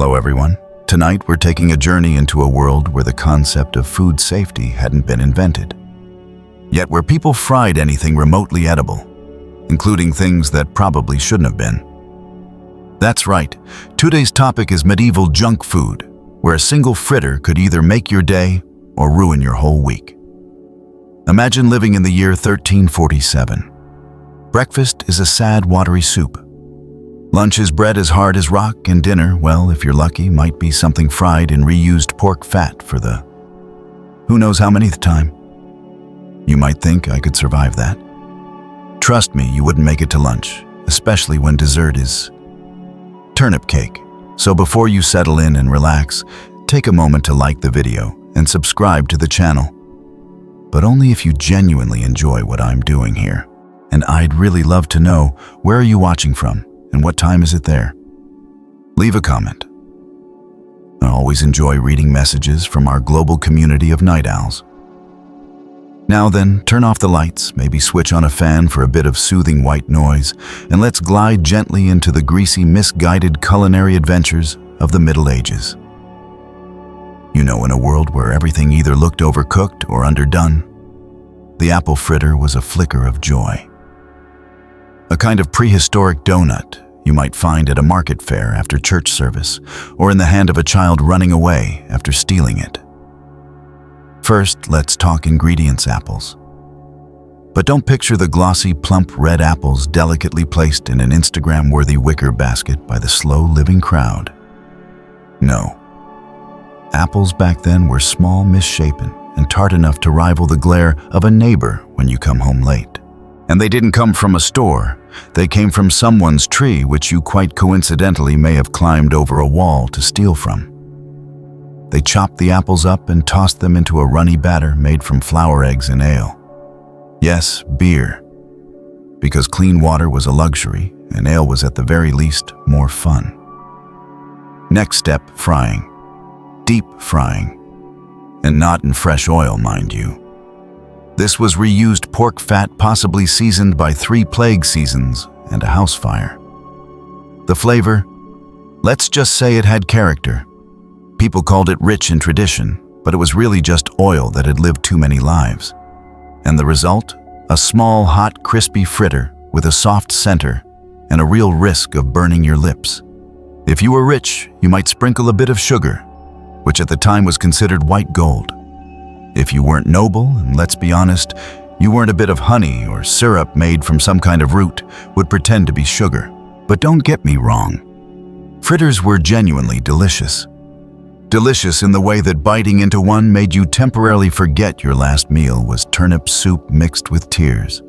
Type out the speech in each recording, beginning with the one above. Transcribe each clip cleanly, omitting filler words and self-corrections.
Hello everyone. Tonight we're taking a journey into a world where the concept of food safety hadn't been invented, yet where people fried anything remotely edible, including things that probably shouldn't have been. That's right, today's topic is medieval junk food, where a single fritter could either make your day or ruin your whole week. Imagine living in the year 1347. Breakfast is a sad, watery soup. Lunch is bread as hard as rock, and dinner, well, if you're lucky, might be something fried in reused pork fat for the who knows how manyth time. You might think I could survive that. Trust me, you wouldn't make it to lunch, especially when dessert is turnip cake. So before you settle in and relax, take a moment to like the video and subscribe to the channel. But only if you genuinely enjoy what I'm doing here. And I'd really love to know, where are you watching from? And what time is it there? Leave a comment. I always enjoy reading messages from our global community of night owls. Now then, turn off the lights, maybe switch on a fan for a bit of soothing white noise, and let's glide gently into the greasy, misguided culinary adventures of the Middle Ages. You know, in a world where everything either looked overcooked or underdone, the apple fritter was a flicker of joy. A kind of prehistoric donut you might find at a market fair after church service, or in the hand of a child running away after stealing it. First, let's talk ingredients: apples. But don't picture the glossy, plump red apples delicately placed in an Instagram-worthy wicker basket by the slow-living crowd. No. Apples back then were small, misshapen, and tart enough to rival the glare of a neighbor when you come home late. And they didn't come from a store. They came from someone's tree, which you quite coincidentally may have climbed over a wall to steal from. They chopped the apples up and tossed them into a runny batter made from flour, eggs, and ale. Yes, beer. Because clean water was a luxury, and ale was at the very least more fun. Next step, frying. Deep frying. And not in fresh oil, mind you. This was reused pork fat, possibly seasoned by 3 plague seasons and a house fire. The flavor? Let's just say it had character. People called it rich in tradition, but it was really just oil that had lived too many lives. And the result? A small, hot, crispy fritter with a soft center and a real risk of burning your lips. If you were rich, you might sprinkle a bit of sugar, which at the time was considered white gold. If you weren't noble, and let's be honest, you weren't, a bit of honey or syrup made from some kind of root would pretend to be sugar. But don't get me wrong. Fritters were genuinely delicious. Delicious in the way that biting into one made you temporarily forget your last meal was turnip soup mixed with tears.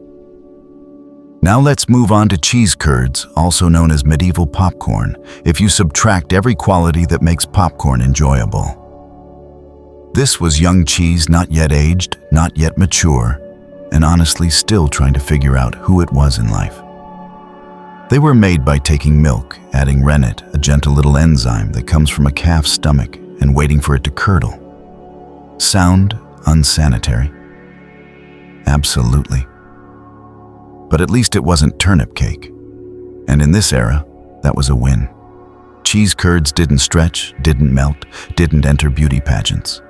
Now let's move on to cheese curds, also known as medieval popcorn, if you subtract every quality that makes popcorn enjoyable. This was young cheese, not yet aged, not yet mature, and honestly still trying to figure out who it was in life. They were made by taking milk, adding rennet, a gentle little enzyme that comes from a calf's stomach, and waiting for it to curdle. Sound unsanitary? Absolutely. But at least it wasn't turnip cake. And in this era, that was a win. Cheese curds didn't stretch, didn't melt, didn't enter beauty pageants.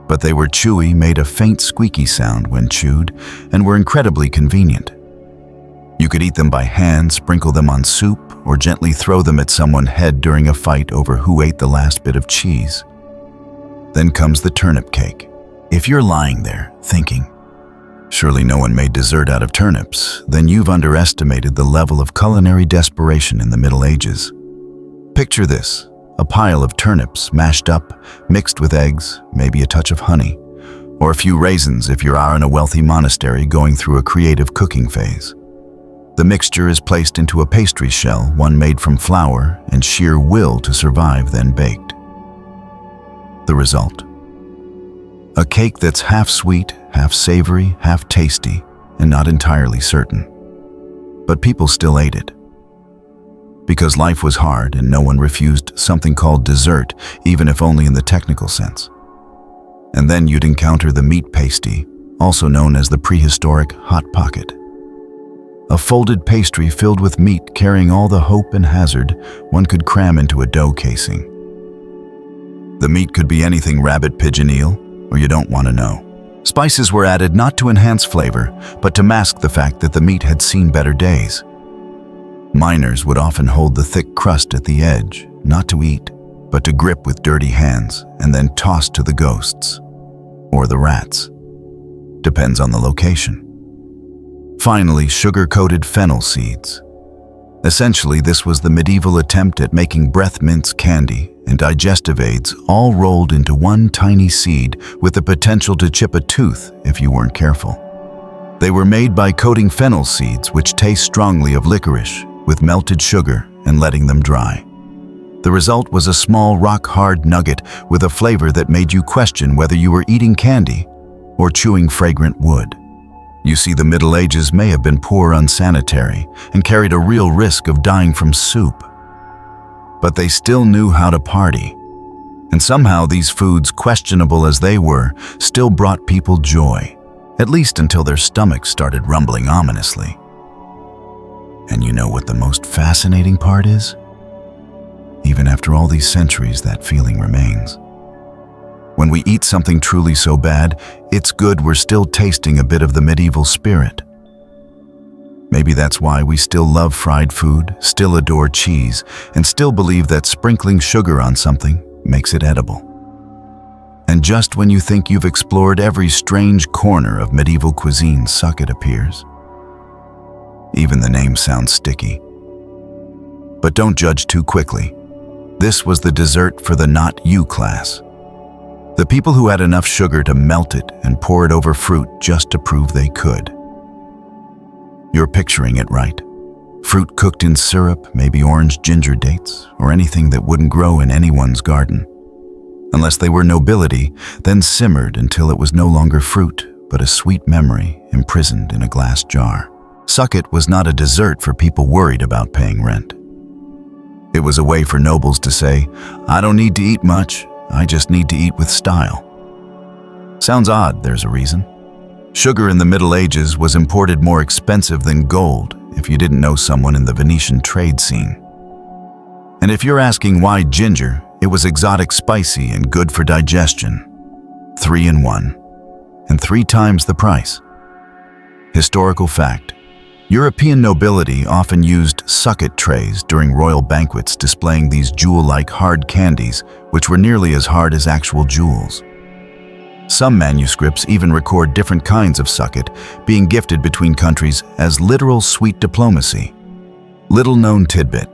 But they were chewy, made a faint squeaky sound when chewed, and were incredibly convenient. You could eat them by hand, sprinkle them on soup, or gently throw them at someone's head during a fight over who ate the last bit of cheese. Then comes the turnip cake. If you're lying there, thinking, surely no one made dessert out of turnips, then you've underestimated the level of culinary desperation in the Middle Ages. Picture this. A pile of turnips mashed up, mixed with eggs, maybe a touch of honey, or a few raisins if you are in a wealthy monastery going through a creative cooking phase. The mixture is placed into a pastry shell, one made from flour and sheer will to survive, then baked. The result? A cake that's half sweet, half savory, half tasty, and not entirely certain. But people still ate it. Because life was hard and no one refused something called dessert, even if only in the technical sense. And then you'd encounter the meat pasty, also known as the prehistoric hot pocket. A folded pastry filled with meat carrying all the hope and hazard one could cram into a dough casing. The meat could be anything rabbit, pigeon, eel, or you don't want to know. Spices were added not to enhance flavor, but to mask the fact that the meat had seen better days. Miners would often hold the thick crust at the edge, not to eat, but to grip with dirty hands and then toss to the ghosts, or the rats. Depends on the location. Finally, sugar-coated fennel seeds. Essentially, this was the medieval attempt at making breath mints, candy, and digestive aids all rolled into one tiny seed with the potential to chip a tooth if you weren't careful. They were made by coating fennel seeds, which taste strongly of licorice, with melted sugar and letting them dry. The result was a small rock-hard nugget with a flavor that made you question whether you were eating candy or chewing fragrant wood. You see, the Middle Ages may have been poor, unsanitary, and carried a real risk of dying from soup. But they still knew how to party. And somehow these foods, questionable as they were, still brought people joy, at least until their stomachs started rumbling ominously. And you know what the most fascinating part is? Even after all these centuries, that feeling remains. When we eat something truly so bad, it's good we're still tasting a bit of the medieval spirit. Maybe that's why we still love fried food, still adore cheese, and still believe that sprinkling sugar on something makes it edible. And just when you think you've explored every strange corner of medieval cuisine, sucket appears. Even the name sounds sticky. But don't judge too quickly. This was the dessert for the not you class. The people who had enough sugar to melt it and pour it over fruit just to prove they could. You're picturing it right. Fruit cooked in syrup, maybe orange ginger dates, or anything that wouldn't grow in anyone's garden. Unless they were nobility, then simmered until it was no longer fruit, but a sweet memory imprisoned in a glass jar. Sucket was not a dessert for people worried about paying rent. It was a way for nobles to say, I don't need to eat much, I just need to eat with style. Sounds odd, there's a reason. Sugar in the Middle Ages was imported more expensive than gold if you didn't know someone in the Venetian trade scene. And if you're asking why ginger, it was exotic, spicy, and good for digestion. 3 in 1, and 3 times the price. Historical fact. European nobility often used sucket trays during royal banquets, displaying these jewel-like hard candies, which were nearly as hard as actual jewels. Some manuscripts even record different kinds of sucket being gifted between countries as literal sweet diplomacy. Little-known tidbit.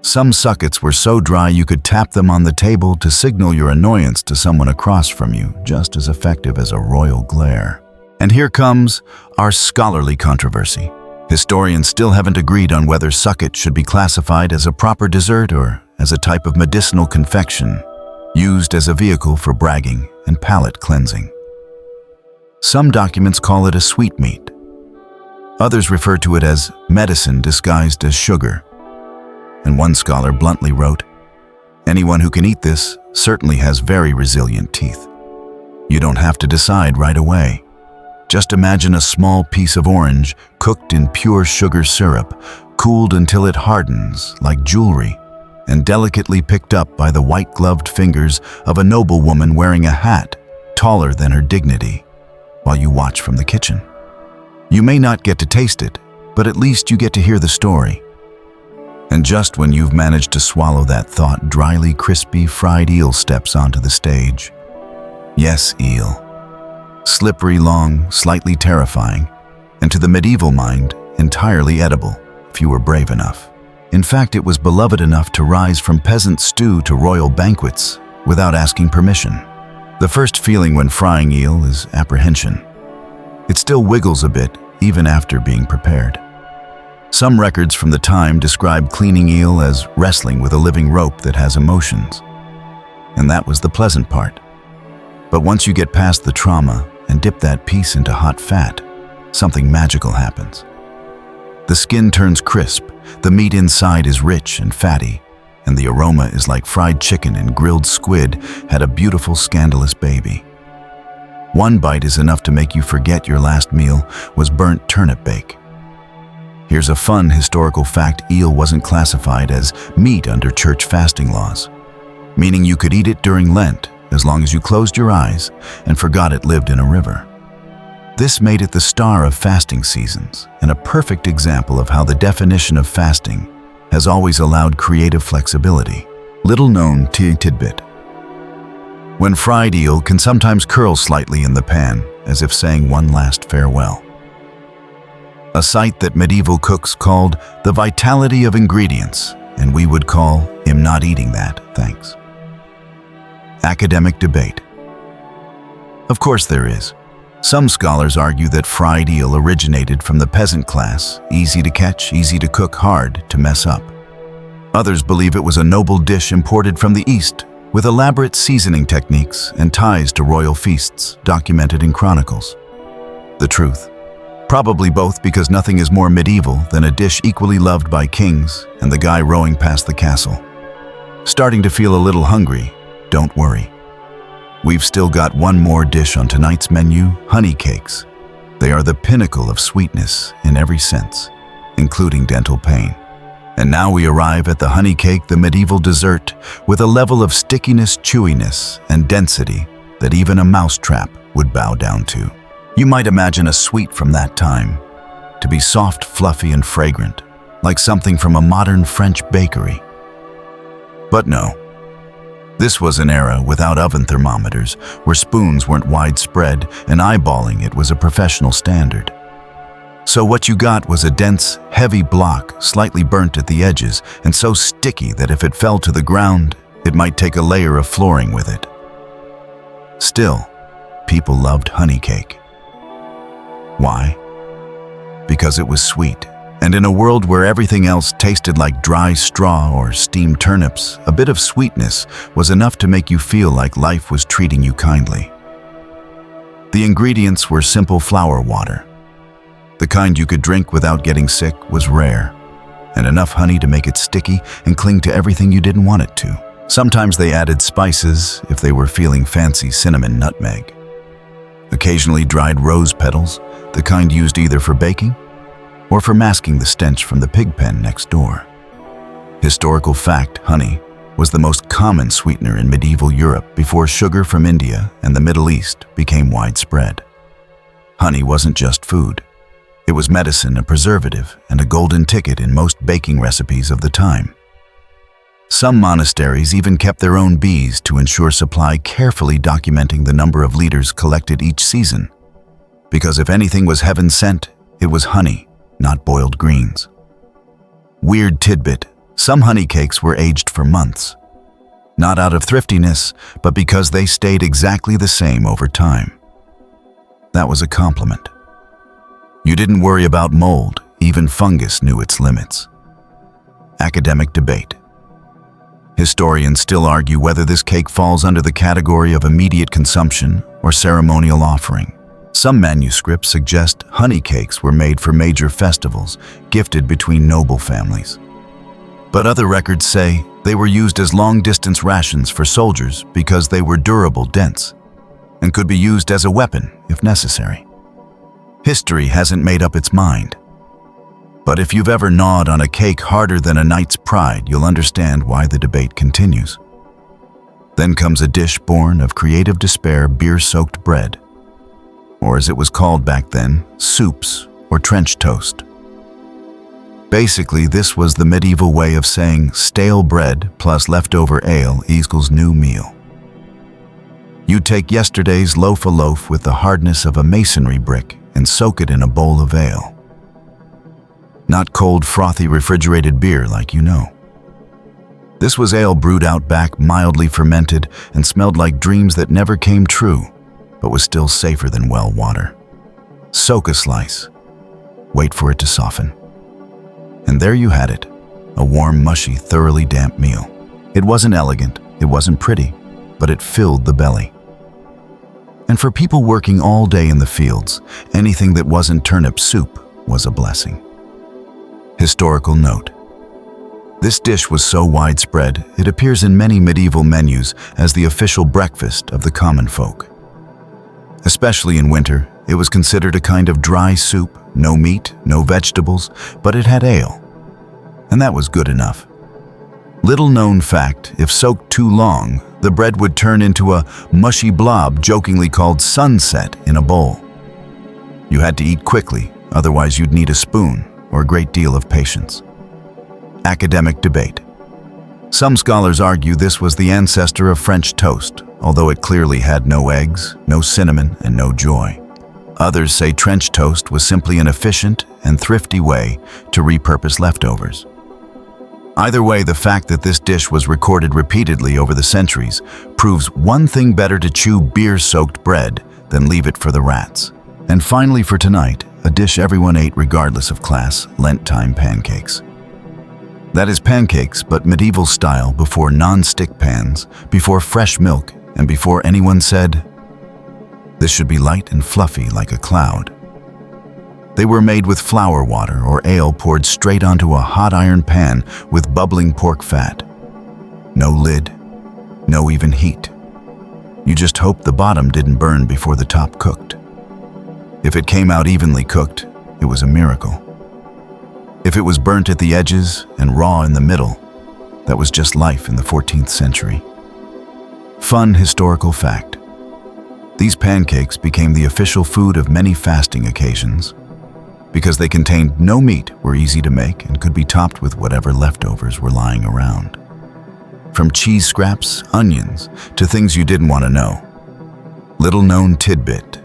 Some suckets were so dry you could tap them on the table to signal your annoyance to someone across from you, just as effective as a royal glare. And here comes our scholarly controversy. Historians still haven't agreed on whether sucket should be classified as a proper dessert or as a type of medicinal confection, used as a vehicle for bragging and palate cleansing. Some documents call it a sweetmeat. Others refer to it as medicine disguised as sugar. And one scholar bluntly wrote, anyone who can eat this certainly has very resilient teeth. You don't have to decide right away. Just imagine a small piece of orange cooked in pure sugar syrup, cooled until it hardens like jewelry, and delicately picked up by the white-gloved fingers of a noblewoman wearing a hat taller than her dignity, while you watch from the kitchen. You may not get to taste it, but at least you get to hear the story. And just when you've managed to swallow that thought, dryly crispy fried eel steps onto the stage. Yes, eel. Slippery, long, slightly terrifying, and to the medieval mind, entirely edible, if you were brave enough. In fact, it was beloved enough to rise from peasant stew to royal banquets without asking permission. The first feeling when frying eel is apprehension. It still wiggles a bit, even after being prepared. Some records from the time describe cleaning eel as wrestling with a living rope that has emotions. And that was the pleasant part. But once you get past the trauma and dip that piece into hot fat, something magical happens. The skin turns crisp, the meat inside is rich and fatty, and the aroma is like fried chicken and grilled squid had a beautiful, scandalous baby. One bite is enough to make you forget your last meal was burnt turnip bake. Here's a fun historical fact: eel wasn't classified as meat under church fasting laws. meaning you could eat it during Lent as long as you closed your eyes and forgot it lived in a river. This made it the star of fasting seasons and a perfect example of how the definition of fasting has always allowed creative flexibility. Little known tidbit. When fried eel can sometimes curl slightly in the pan, as if saying one last farewell. A sight that medieval cooks called the vitality of ingredients, and we would call "I'm not eating that, thanks." Academic debate. Of course there is. Some scholars argue that fried eel originated from the peasant class, easy to catch, easy to cook, hard to mess up. Others believe it was a noble dish imported from the East, with elaborate seasoning techniques and ties to royal feasts documented in chronicles. The truth? Probably both, because nothing is more medieval than a dish equally loved by kings and the guy rowing past the castle. Starting to feel a little hungry? Don't worry. We've still got one more dish on tonight's menu: honey cakes. They are the pinnacle of sweetness in every sense, including dental pain. And now we arrive at the honey cake, the medieval dessert, with a level of stickiness, chewiness, and density that even a mousetrap would bow down to. You might imagine a sweet from that time, to be soft, fluffy, and fragrant, like something from a modern French bakery. But no. This was an era without oven thermometers, where spoons weren't widespread and eyeballing it was a professional standard. So what you got was a dense, heavy block, slightly burnt at the edges, and so sticky that if it fell to the ground, it might take a layer of flooring with it. Still, people loved honey cake. Why? Because it was sweet, and in a world where everything else tasted like dry straw or steamed turnips, a bit of sweetness was enough to make you feel like life was treating you kindly. The ingredients were simple flower water. The kind you could drink without getting sick was rare, and enough honey to make it sticky and cling to everything you didn't want it to. Sometimes they added spices if they were feeling fancy: cinnamon, nutmeg. Occasionally dried rose petals, the kind used either for baking or for masking the stench from the pig pen next door. Historical fact: honey was the most common sweetener in medieval Europe before sugar from India and the Middle East became widespread. Honey wasn't just food. It was medicine, a preservative, and a golden ticket in most baking recipes of the time. Some monasteries even kept their own bees to ensure supply, carefully documenting the number of liters collected each season. Because if anything was heaven sent, it was honey, not boiled greens. Weird tidbit: some honey cakes were aged for months. Not out of thriftiness, but because they stayed exactly the same over time. That was a compliment. You didn't worry about mold, even fungus knew its limits. Academic debate. Historians still argue whether this cake falls under the category of immediate consumption or ceremonial offering. Some manuscripts suggest honey cakes were made for major festivals, gifted between noble families. But other records say they were used as long-distance rations for soldiers because they were durable, dense, and could be used as a weapon if necessary. History hasn't made up its mind. But if you've ever gnawed on a cake harder than a knight's pride, you'll understand why the debate continues. Then comes a dish born of creative despair: beer-soaked bread. Or as it was called back then, soups or trench toast. Basically, this was the medieval way of saying stale bread plus leftover ale equals new meal. You take yesterday's loaf with the hardness of a masonry brick and soak it in a bowl of ale. Not cold, frothy, refrigerated beer like you know. This was ale brewed out back, mildly fermented, and smelled like dreams that never came true, but was still safer than well water. Soak a slice. Wait for it to soften. And there you had it, a warm, mushy, thoroughly damp meal. It wasn't elegant, it wasn't pretty, but it filled the belly. And for people working all day in the fields, anything that wasn't turnip soup was a blessing. Historical note. This dish was so widespread, it appears in many medieval menus as the official breakfast of the common folk. Especially in winter, it was considered a kind of dry soup, no meat, no vegetables, but it had ale. And that was good enough. Little known fact, if soaked too long, the bread would turn into a mushy blob jokingly called sunset in a bowl. You had to eat quickly, otherwise you'd need a spoon or a great deal of patience. Academic debate. Some scholars argue this was the ancestor of French toast, although it clearly had no eggs, no cinnamon, and no joy. Others say trench toast was simply an efficient and thrifty way to repurpose leftovers. Either way, the fact that this dish was recorded repeatedly over the centuries proves one thing: better to chew beer-soaked bread than leave it for the rats. And finally for tonight, a dish everyone ate regardless of class: Lent-time pancakes. That is pancakes, but medieval style, before non-stick pans, before fresh milk, and before anyone said, "This should be light and fluffy like a cloud." They were made with flour water or ale poured straight onto a hot iron pan with bubbling pork fat. No lid, no even heat. You just hoped the bottom didn't burn before the top cooked. If it came out evenly cooked, it was a miracle. If it was burnt at the edges and raw in the middle, that was just life in the 14th century. Fun historical fact. These pancakes became the official food of many fasting occasions. Because they contained no meat, were easy to make, and could be topped with whatever leftovers were lying around. From cheese scraps, onions, to things you didn't want to know. Little known tidbit.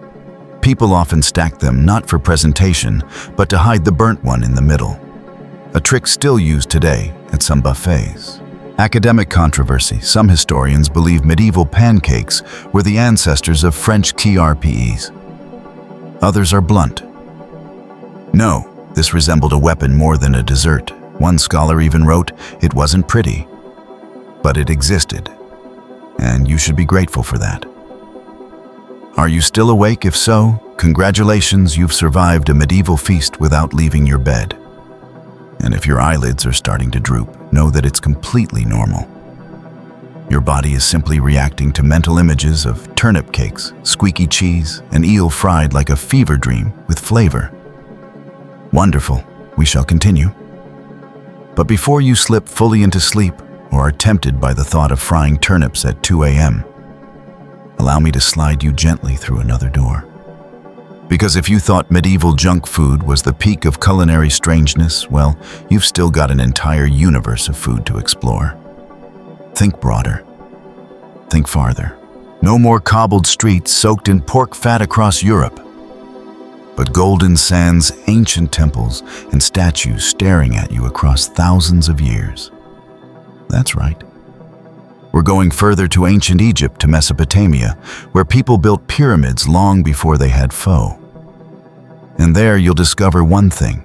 People often stacked them not for presentation, but to hide the burnt one in the middle. A trick still used today at some buffets. Academic controversy. Some historians believe medieval pancakes were the ancestors of French TRPEs. Others are blunt. No, this resembled a weapon more than a dessert. One scholar even wrote, "It wasn't pretty, but it existed, and you should be grateful for that." Are you still awake? If so, congratulations, you've survived a medieval feast without leaving your bed. And if your eyelids are starting to droop, know that it's completely normal. Your body is simply reacting to mental images of turnip cakes, squeaky cheese, and eel fried like a fever dream with flavor. Wonderful, we shall continue. But before you slip fully into sleep or are tempted by the thought of frying turnips at 2 a.m., allow me to slide you gently through another door. Because if you thought medieval junk food was the peak of culinary strangeness, well, you've still got an entire universe of food to explore. Think broader. Think farther. No more cobbled streets soaked in pork fat across Europe, but golden sands, ancient temples, and statues staring at you across thousands of years. That's right. We're going further to ancient Egypt, to Mesopotamia, where people built pyramids long before they had pho. And there you'll discover one thing: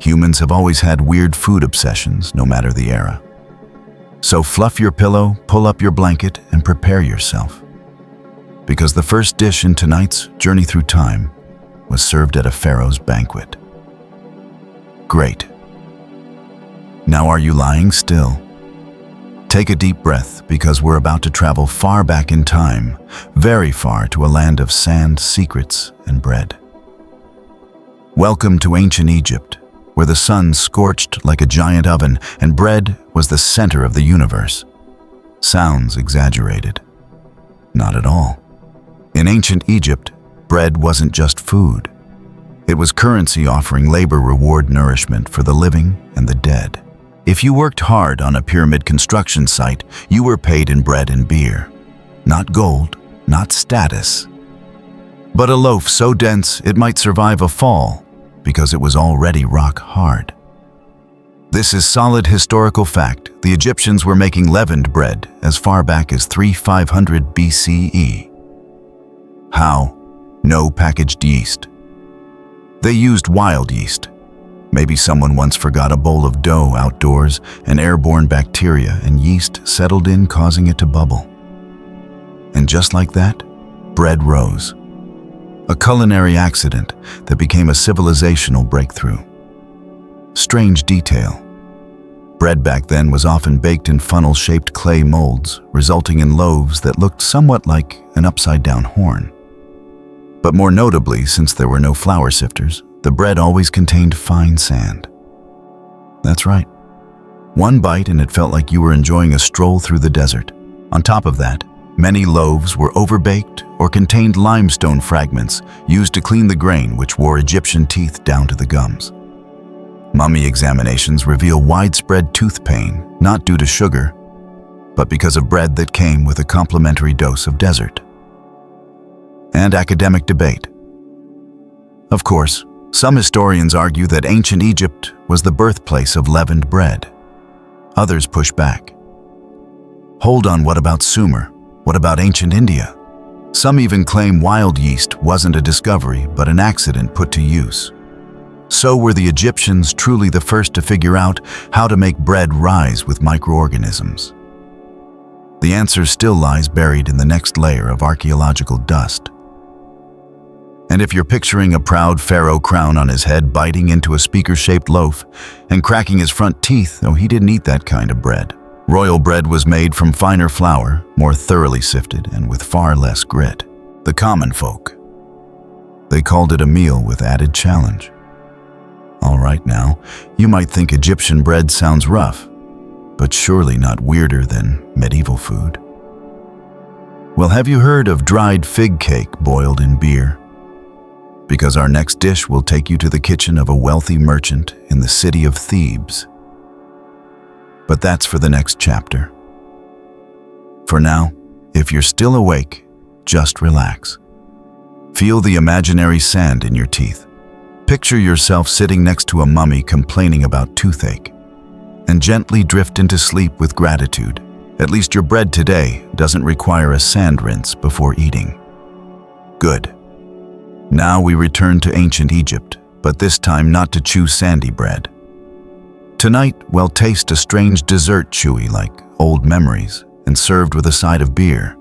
humans have always had weird food obsessions, no matter the era. So fluff your pillow, pull up your blanket, and prepare yourself. Because the first dish in tonight's journey through time was served at a pharaoh's banquet. Great. Now are you lying still? Take a deep breath, because we're about to travel far back in time, very far, to a land of sand, secrets, and bread. Welcome to ancient Egypt, where the sun scorched like a giant oven and bread was the center of the universe. Sounds exaggerated. Not at all. In ancient Egypt, bread wasn't just food. It was currency, offering labor reward nourishment for the living and the dead. If you worked hard on a pyramid construction site, you were paid in bread and beer. Not gold, not status, but a loaf so dense it might survive a fall because it was already rock hard. This is solid historical fact. The Egyptians were making leavened bread as far back as 3500 BCE. How? No packaged yeast. They used wild yeast. Maybe someone once forgot a bowl of dough outdoors, and airborne bacteria and yeast settled in, causing it to bubble. And just like that, bread rose. A culinary accident that became a civilizational breakthrough. Strange detail. Bread back then was often baked in funnel-shaped clay molds, resulting in loaves that looked somewhat like an upside-down horn. But more notably, since there were no flour sifters, the bread always contained fine sand. That's right. One bite and it felt like you were enjoying a stroll through the desert. On top of that, many loaves were overbaked or contained limestone fragments used to clean the grain, which wore Egyptian teeth down to the gums. Mummy examinations reveal widespread tooth pain, not due to sugar, but because of bread that came with a complementary dose of desert. And academic debate. Of course, some historians argue that ancient Egypt was the birthplace of leavened bread. Others push back. Hold on, what about Sumer? What about ancient India? Some even claim wild yeast wasn't a discovery, but an accident put to use. So were the Egyptians truly the first to figure out how to make bread rise with microorganisms? The answer still lies buried in the next layer of archaeological dust. And if you're picturing a proud pharaoh crown on his head biting into a speaker-shaped loaf and cracking his front teeth, though he didn't eat that kind of bread. Royal bread was made from finer flour, more thoroughly sifted, and with far less grit. The common folk, they called it a meal with added challenge. All right now, you might think Egyptian bread sounds rough, but surely not weirder than medieval food. Well, have you heard of dried fig cake boiled in beer? Because our next dish will take you to the kitchen of a wealthy merchant in the city of Thebes. But that's for the next chapter. For now, if you're still awake, just relax. Feel the imaginary sand in your teeth. Picture yourself sitting next to a mummy complaining about toothache, and gently drift into sleep with gratitude. At least your bread today doesn't require a sand rinse before eating. Good. Now we return to ancient Egypt, but this time not to chew sandy bread. Tonight, we'll taste a strange dessert chewy like old memories and served with a side of beer.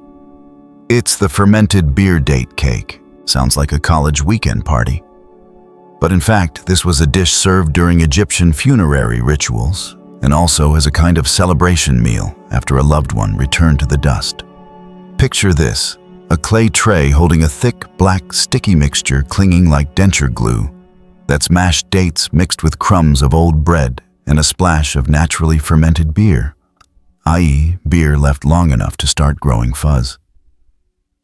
It's the fermented beer date cake. Sounds like a college weekend party. But in fact, this was a dish served during Egyptian funerary rituals and also as a kind of celebration meal after a loved one returned to the dust. Picture this. A clay tray holding a thick, black, sticky mixture clinging like denture glue. That's mashed dates mixed with crumbs of old bread and a splash of naturally fermented beer, i.e., beer left long enough to start growing fuzz.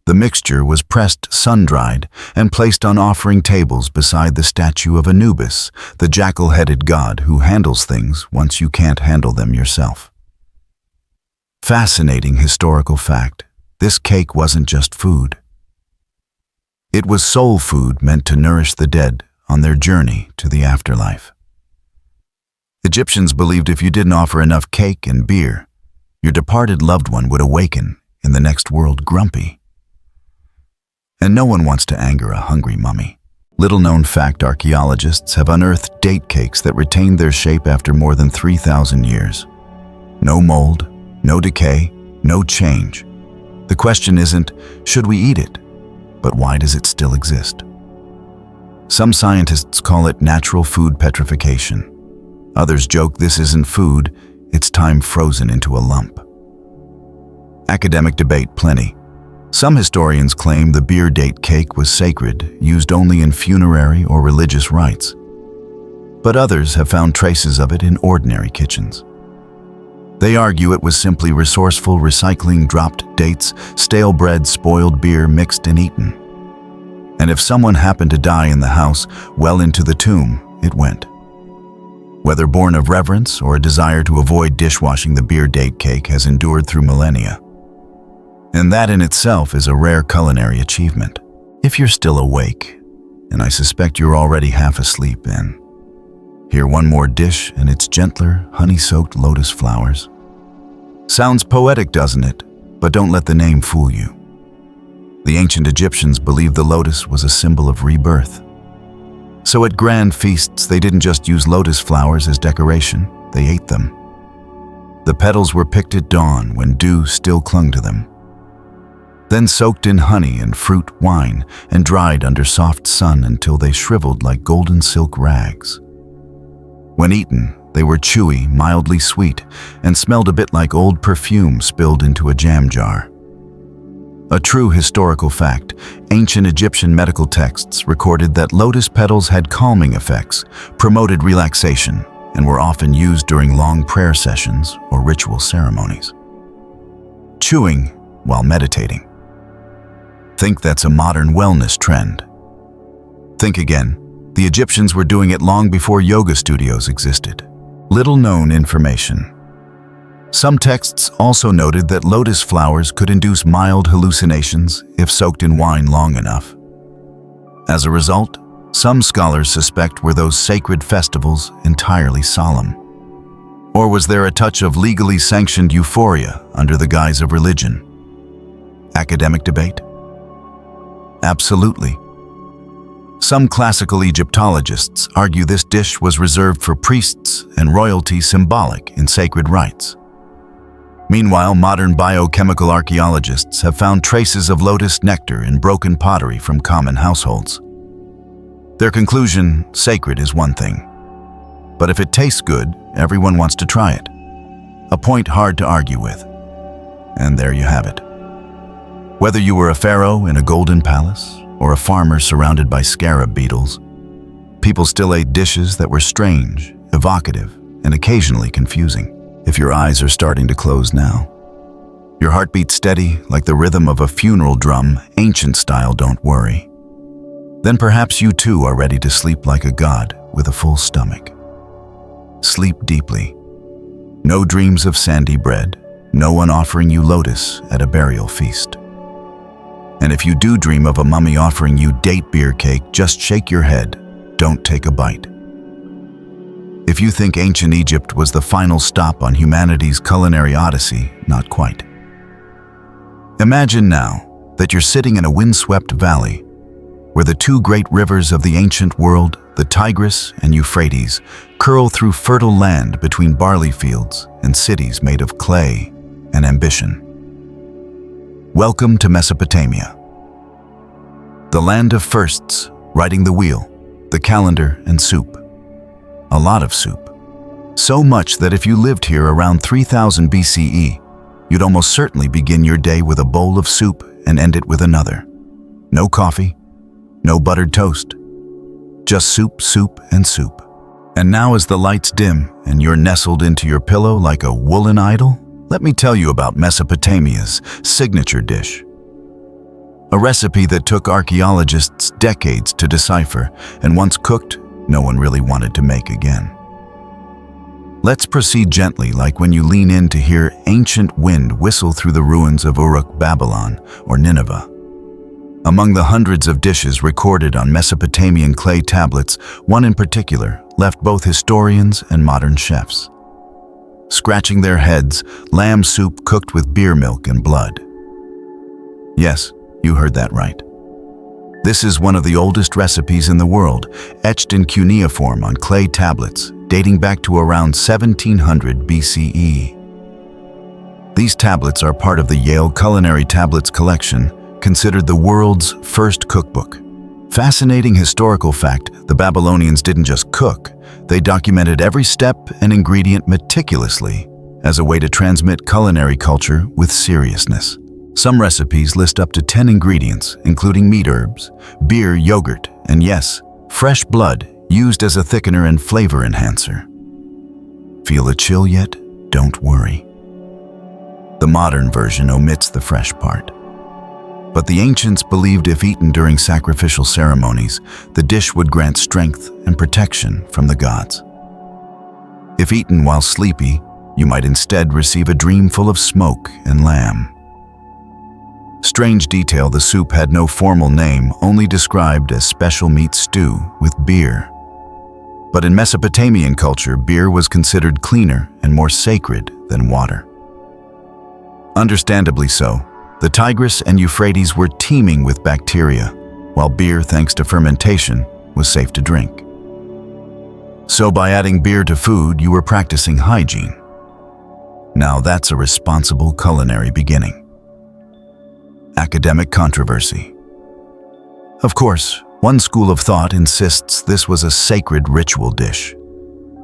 The mixture was pressed sun-dried and placed on offering tables beside the statue of Anubis, the jackal-headed god who handles things once you can't handle them yourself. Fascinating historical fact. This cake wasn't just food. It was soul food meant to nourish the dead on their journey to the afterlife. Egyptians believed if you didn't offer enough cake and beer, your departed loved one would awaken in the next world grumpy. And no one wants to anger a hungry mummy. Little-known fact, archaeologists have unearthed date cakes that retained their shape after more than 3,000 years. No mold, no decay, no change. The question isn't, should we eat it, but why does it still exist? Some scientists call it natural food petrification. Others joke this isn't food, it's time frozen into a lump. Academic debate plenty. Some historians claim the beer date cake was sacred, used only in funerary or religious rites. But others have found traces of it in ordinary kitchens. They argue it was simply resourceful recycling dropped dates, stale bread, spoiled beer mixed and eaten. And if someone happened to die in the house, well into the tomb it went. Whether born of reverence or a desire to avoid dishwashing, the beer date cake has endured through millennia. And that in itself is a rare culinary achievement. If you're still awake, and I suspect you're already half asleep, and here one more dish and it's gentler, honey-soaked lotus flowers. Sounds poetic, doesn't it? But don't let the name fool you. The ancient Egyptians believed the lotus was a symbol of rebirth. So at grand feasts, they didn't just use lotus flowers as decoration, they ate them. The petals were picked at dawn when dew still clung to them. Then soaked in honey and fruit wine and dried under soft sun until they shriveled like golden silk rags. When eaten, they were chewy, mildly sweet, and smelled a bit like old perfume spilled into a jam jar. A true historical fact, ancient Egyptian medical texts recorded that lotus petals had calming effects, promoted relaxation, and were often used during long prayer sessions or ritual ceremonies. Chewing while meditating. Think that's a modern wellness trend. Think again. The Egyptians were doing it long before yoga studios existed. Little known information. Some texts also noted that lotus flowers could induce mild hallucinations if soaked in wine long enough. As a result, some scholars suspect were those sacred festivals entirely solemn? Or was there a touch of legally sanctioned euphoria under the guise of religion? Academic debate? Absolutely. Some classical Egyptologists argue this dish was reserved for priests and royalty, symbolic in sacred rites. Meanwhile, modern biochemical archaeologists have found traces of lotus nectar in broken pottery from common households. Their conclusion, sacred is one thing. But if it tastes good, everyone wants to try it. A point hard to argue with. And there you have it. Whether you were a pharaoh in a golden palace or a farmer surrounded by scarab beetles, people still ate dishes that were strange, evocative, and occasionally confusing. If your eyes are starting to close now, your heart beats steady like the rhythm of a funeral drum, ancient style, don't worry. Then perhaps you too are ready to sleep like a god with a full stomach. Sleep deeply. No dreams of sandy bread, no one offering you lotus at a burial feast. And if you do dream of a mummy offering you date beer cake, just shake your head, don't take a bite. If you think ancient Egypt was the final stop on humanity's culinary odyssey, not quite. Imagine now that you're sitting in a windswept valley where the two great rivers of the ancient world, the Tigris and Euphrates, curl through fertile land between barley fields and cities made of clay and ambition. Welcome to Mesopotamia. The land of firsts, riding the wheel, the calendar and soup. A lot of soup. So much that if you lived here around 3000 BCE, you'd almost certainly begin your day with a bowl of soup and end it with another. No coffee, no buttered toast. Just soup, soup, and soup. And now as the lights dim and you're nestled into your pillow like a woolen idol, let me tell you about Mesopotamia's signature dish. A recipe that took archaeologists decades to decipher, and once cooked, no one really wanted to make again. Let's proceed gently, like when you lean in to hear ancient wind whistle through the ruins of Uruk, Babylon, or Nineveh. Among the hundreds of dishes recorded on Mesopotamian clay tablets, one in particular left both historians and modern chefs. Scratching their heads, lamb soup cooked with beer milk and blood. Yes, you heard that right. This is one of the oldest recipes in the world, etched in cuneiform on clay tablets, dating back to around 1700 BCE. These tablets are part of the Yale Culinary Tablets collection, considered the world's first cookbook. Fascinating historical fact, the Babylonians didn't just cook, they documented every step and ingredient meticulously as a way to transmit culinary culture with seriousness. Some recipes list up to 10 ingredients, including meat, herbs, beer, yogurt, and yes, fresh blood used as a thickener and flavor enhancer. Feel a chill yet? Don't worry. The modern version omits the fresh part. But the ancients believed if eaten during sacrificial ceremonies, the dish would grant strength and protection from the gods. If eaten while sleepy, you might instead receive a dream full of smoke and lamb. Strange detail, the soup had no formal name, only described as special meat stew with beer. But in Mesopotamian culture, beer was considered cleaner and more sacred than water. Understandably so, the Tigris and Euphrates were teeming with bacteria, while beer, thanks to fermentation, was safe to drink. So by adding beer to food, you were practicing hygiene. Now that's a responsible culinary beginning. Academic controversy. Of course, one school of thought insists this was a sacred ritual dish.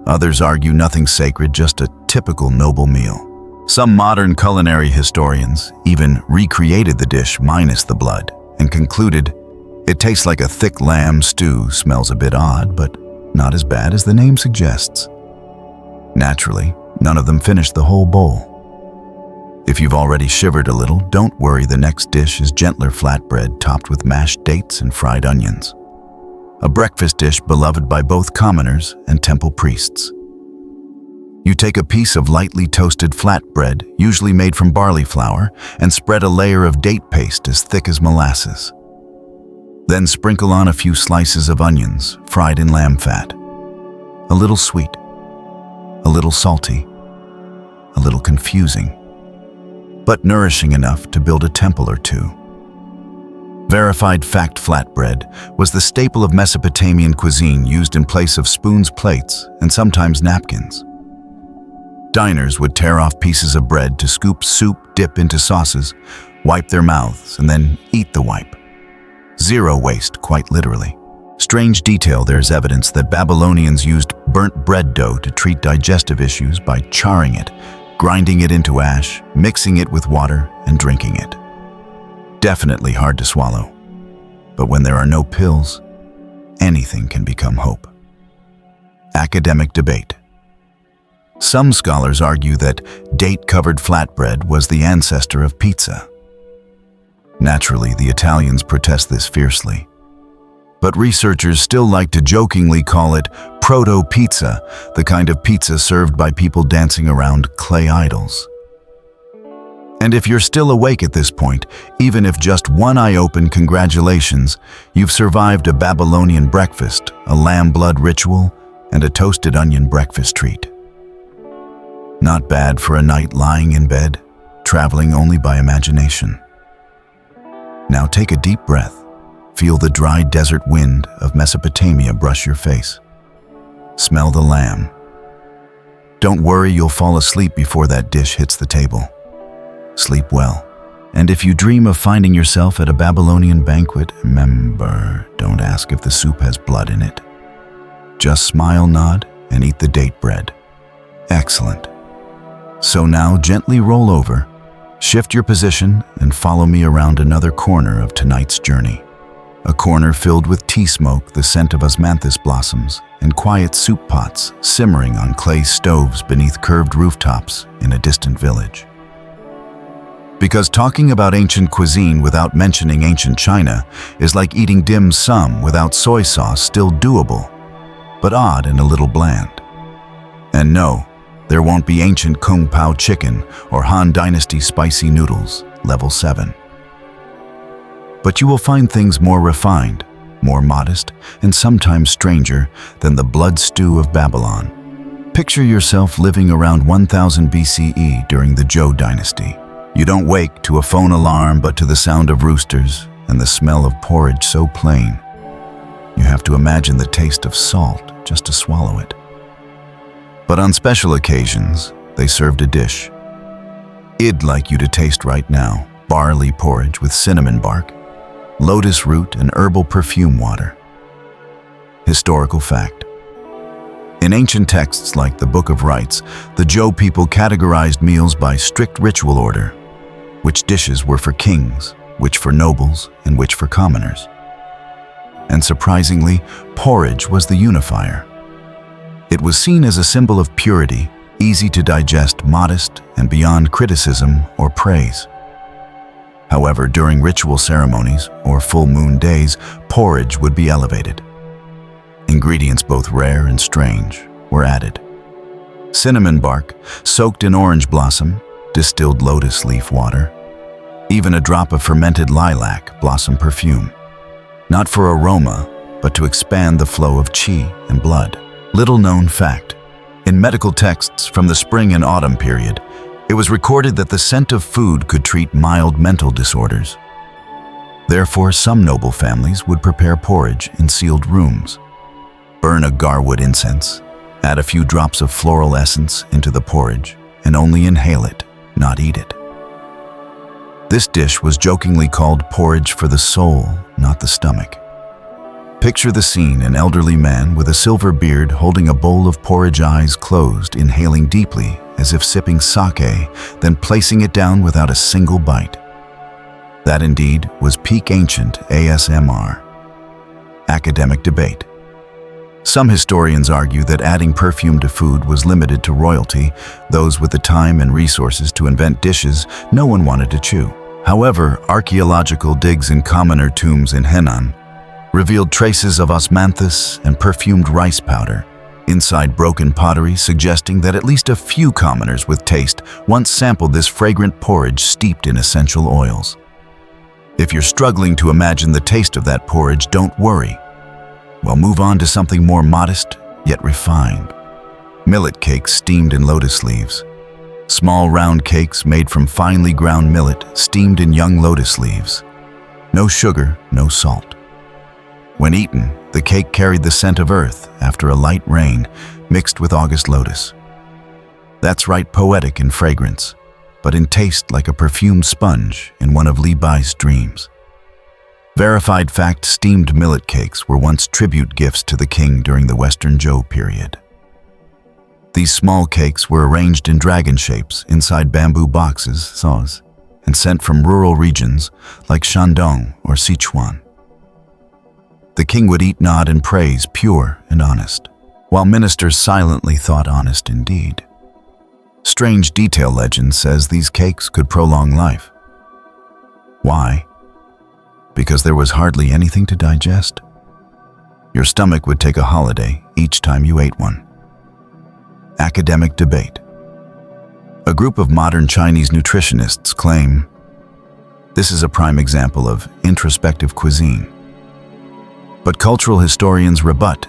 Others argue nothing sacred, just a typical noble meal. Some modern culinary historians even recreated the dish minus the blood and concluded it tastes like a thick lamb stew, smells a bit odd, but not as bad as the name suggests. Naturally, none of them finished the whole bowl. If you've already shivered a little, don't worry, the next dish is gentler flatbread topped with mashed dates and fried onions. A breakfast dish beloved by both commoners and temple priests. You take a piece of lightly toasted flatbread, usually made from barley flour, and spread a layer of date paste as thick as molasses. Then sprinkle on a few slices of onions, fried in lamb fat. A little sweet, a little salty, a little confusing, but nourishing enough to build a temple or two. Verified fact flatbread was the staple of Mesopotamian cuisine, used in place of spoons, plates, and sometimes napkins. Diners would tear off pieces of bread to scoop soup, dip into sauces, wipe their mouths, and then eat the wipe. Zero waste, quite literally. Strange detail, there's evidence that Babylonians used burnt bread dough to treat digestive issues by charring it, grinding it into ash, mixing it with water, and drinking it. Definitely hard to swallow. But when there are no pills, anything can become hope. Academic debate. Some scholars argue that date-covered flatbread was the ancestor of pizza. Naturally, the Italians protest this fiercely. But researchers still like to jokingly call it proto-pizza, the kind of pizza served by people dancing around clay idols. And if you're still awake at this point, even if just one eye open, congratulations, you've survived a Babylonian breakfast, a lamb blood ritual, and a toasted onion breakfast treat. Not bad for a night lying in bed, traveling only by imagination. Now take a deep breath. Feel the dry desert wind of Mesopotamia brush your face. Smell the lamb. Don't worry, you'll fall asleep before that dish hits the table. Sleep well. And if you dream of finding yourself at a Babylonian banquet, remember, don't ask if the soup has blood in it. Just smile, nod, and eat the date bread. Excellent. So now gently roll over, shift your position, and follow me around another corner of tonight's journey. A corner filled with tea smoke, the scent of osmanthus blossoms, and quiet soup pots simmering on clay stoves beneath curved rooftops in a distant village. Because talking about ancient cuisine without mentioning ancient China is like eating dim sum without soy sauce, still doable, but odd and a little bland. And no, there won't be ancient Kung Pao chicken or Han Dynasty spicy noodles, level 7. But you will find things more refined, more modest, and sometimes stranger than the blood stew of Babylon. Picture yourself living around 1000 BCE during the Zhou dynasty. You don't wake to a phone alarm, but to the sound of roosters and the smell of porridge so plain. You have to imagine the taste of salt just to swallow it. But on special occasions, they served a dish I'd like you to taste right now: barley porridge with cinnamon bark, lotus root, and herbal perfume water. Historical fact. In ancient texts like the Book of Rites, the Zhou people categorized meals by strict ritual order, which dishes were for kings, which for nobles, and which for commoners. And surprisingly, porridge was the unifier. It was seen as a symbol of purity, easy to digest, modest, and beyond criticism or praise. However, during ritual ceremonies or full moon days, porridge would be elevated. Ingredients both rare and strange were added. Cinnamon bark, soaked in orange blossom, distilled lotus leaf water, even a drop of fermented lilac blossom perfume. Not for aroma, but to expand the flow of qi and blood. Little known fact. In medical texts from the spring and autumn period, it was recorded that the scent of food could treat mild mental disorders. Therefore, some noble families would prepare porridge in sealed rooms. Burn a garwood incense, add a few drops of floral essence into the porridge, and only inhale it, not eat it. This dish was jokingly called porridge for the soul, not the stomach. Picture the scene: an elderly man with a silver beard holding a bowl of porridge, eyes closed, inhaling deeply as if sipping sake, then placing it down without a single bite. That indeed was peak ancient ASMR. Academic debate. Some historians argue that adding perfume to food was limited to royalty, those with the time and resources to invent dishes no one wanted to chew. However, archaeological digs in commoner tombs in Henan revealed traces of osmanthus and perfumed rice powder inside broken pottery, suggesting that at least a few commoners with taste once sampled this fragrant porridge steeped in essential oils. If you're struggling to imagine the taste of that porridge, don't worry. We'll move on to something more modest, yet refined. Millet cakes steamed in lotus leaves. Small round cakes made from finely ground millet steamed in young lotus leaves. No sugar, no salt. When eaten, the cake carried the scent of earth after a light rain mixed with August lotus. That's right, poetic in fragrance, but in taste like a perfumed sponge in one of Li Bai's dreams. Verified fact, steamed millet cakes were once tribute gifts to the king during the Western Zhou period. These small cakes were arranged in dragon shapes inside bamboo boxes, saws, and sent from rural regions like Shandong or Sichuan. The king would eat, nod, and praise, pure and honest, while ministers silently thought honest indeed. Strange detail legend says these cakes could prolong life. Why? Because there was hardly anything to digest. Your stomach would take a holiday each time you ate one. Academic debate. A group of modern Chinese nutritionists claim this is a prime example of introspective cuisine. But cultural historians rebut.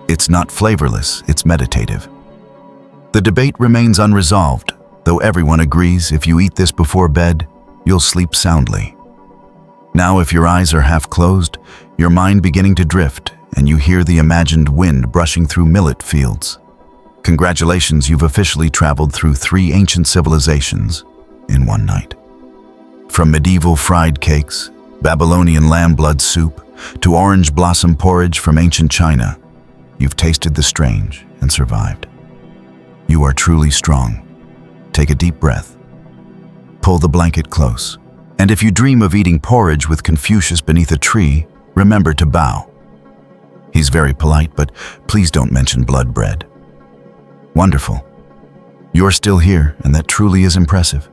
It's not flavorless, it's meditative. The debate remains unresolved, though everyone agrees if you eat this before bed, you'll sleep soundly. Now, if your eyes are half closed, your mind beginning to drift, and you hear the imagined wind brushing through millet fields, congratulations, you've officially traveled through 3 ancient civilizations in one night. From medieval fried cakes, Babylonian lamb blood soup, to orange blossom porridge from ancient China, you've tasted the strange and survived. You are truly strong. Take a deep breath. Pull the blanket close. And if you dream of eating porridge with Confucius beneath a tree, remember to bow. He's very polite, but please don't mention blood bread. Wonderful. You're still here, and that truly is impressive.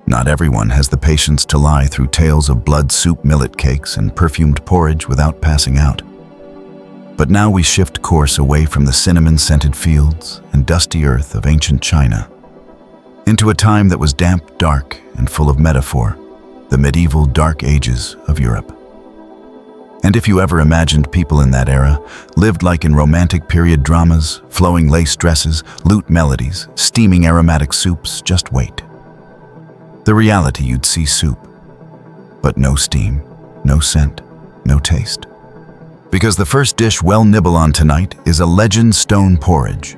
Not everyone has the patience to lie through tales of blood soup, millet cakes, and perfumed porridge without passing out. But now we shift course away from the cinnamon-scented fields and dusty earth of ancient China into a time that was damp, dark, and full of metaphor, the medieval dark ages of Europe. And if you ever imagined people in that era lived like in romantic period dramas, flowing lace dresses, lute melodies, steaming aromatic soups, just wait. The reality, you'd see soup, but no steam, no scent, no taste. Because the first dish we'll nibble on tonight is a legend stone porridge.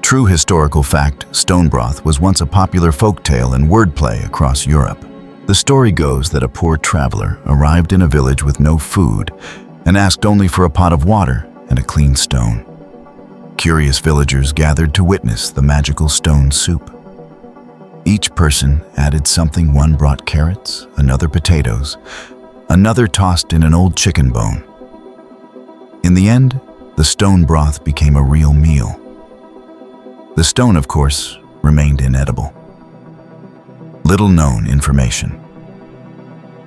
True historical fact, stone broth was once a popular folktale and wordplay across Europe. The story goes that a poor traveler arrived in a village with no food and asked only for a pot of water and a clean stone. Curious villagers gathered to witness the magical stone soup. Each person added something. One brought carrots, another potatoes, another tossed in an old chicken bone. In the end, the stone broth became a real meal. The stone, of course, remained inedible. Little known information.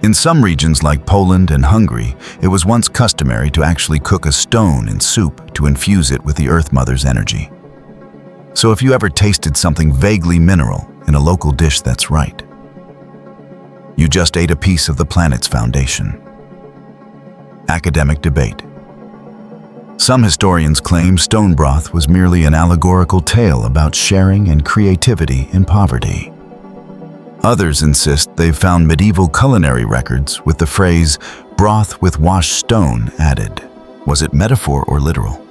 In some regions like Poland and Hungary, it was once customary to actually cook a stone in soup to infuse it with the Earth Mother's energy. So if you ever tasted something vaguely mineral in a local dish, that's right. You just ate a piece of the planet's foundation. Academic debate. Some historians claim stone broth was merely an allegorical tale about sharing and creativity in poverty. Others insist they've found medieval culinary records with the phrase broth with washed stone added. Was it metaphor or literal?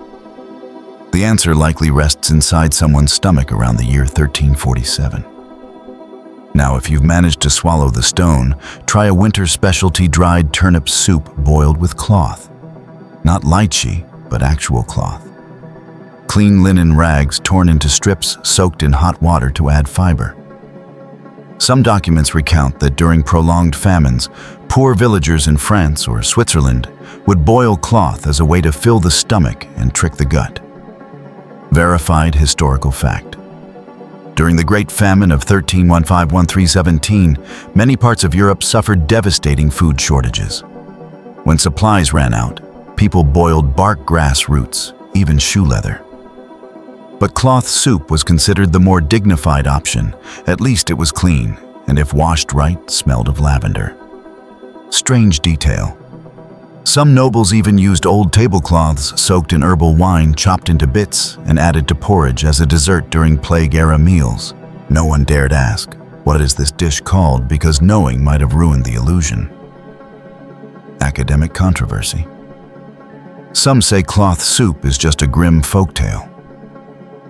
The answer likely rests inside someone's stomach around the year 1347. Now, if you've managed to swallow the stone, try a winter specialty dried turnip soup boiled with cloth. Not lychee, but actual cloth. Clean linen rags torn into strips soaked in hot water to add fiber. Some documents recount that during prolonged famines, poor villagers in France or Switzerland would boil cloth as a way to fill the stomach and trick the gut. Verified historical fact. During the Great Famine of 1315–1317, many parts of Europe suffered devastating food shortages. When supplies ran out, people boiled bark grass roots, even shoe leather. But cloth soup was considered the more dignified option. At least it was clean, and if washed right, smelled of lavender. Strange detail. Some nobles even used old tablecloths soaked in herbal wine chopped into bits and added to porridge as a dessert during plague-era meals. No one dared ask, what is this dish called, because knowing might have ruined the illusion. Academic controversy. Some say cloth soup is just a grim folktale.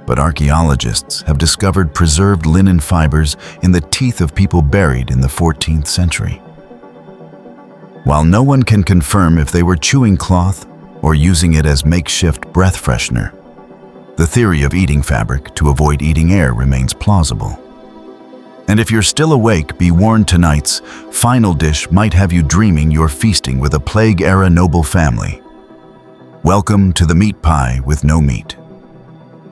But archaeologists have discovered preserved linen fibers in the teeth of people buried in the 14th century. While no one can confirm if they were chewing cloth or using it as makeshift breath freshener, the theory of eating fabric to avoid eating air remains plausible. And if you're still awake, be warned, tonight's final dish might have you dreaming you're feasting with a plague-era noble family. Welcome to the meat pie with no meat.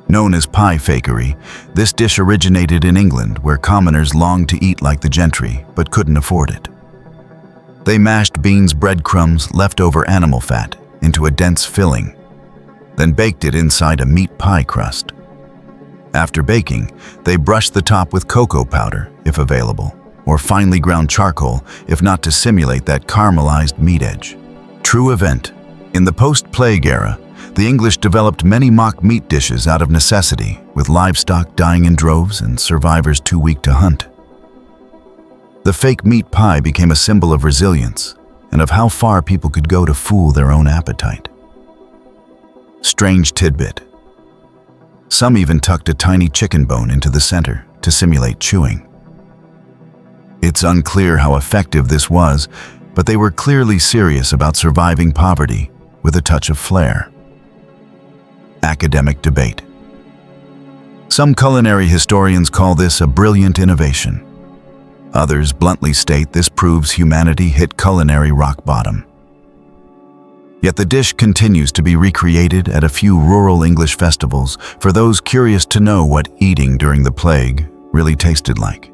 Known as pie fakery, this dish originated in England, where commoners longed to eat like the gentry but couldn't afford it. They mashed beans, breadcrumbs, leftover animal fat into a dense filling, then baked it inside a meat pie crust. After baking, they brushed the top with cocoa powder, if available, or finely ground charcoal, if not to simulate that caramelized meat edge. True event. In the post-plague era, the English developed many mock meat dishes out of necessity, with livestock dying in droves and survivors too weak to hunt. The fake meat pie became a symbol of resilience and of how far people could go to fool their own appetite. Strange tidbit. Some even tucked a tiny chicken bone into the center to simulate chewing. It's unclear how effective this was, but they were clearly serious about surviving poverty with a touch of flair. Academic debate. Some culinary historians call this a brilliant innovation. Others bluntly state this proves humanity hit culinary rock bottom. Yet the dish continues to be recreated at a few rural English festivals for those curious to know what eating during the plague really tasted like.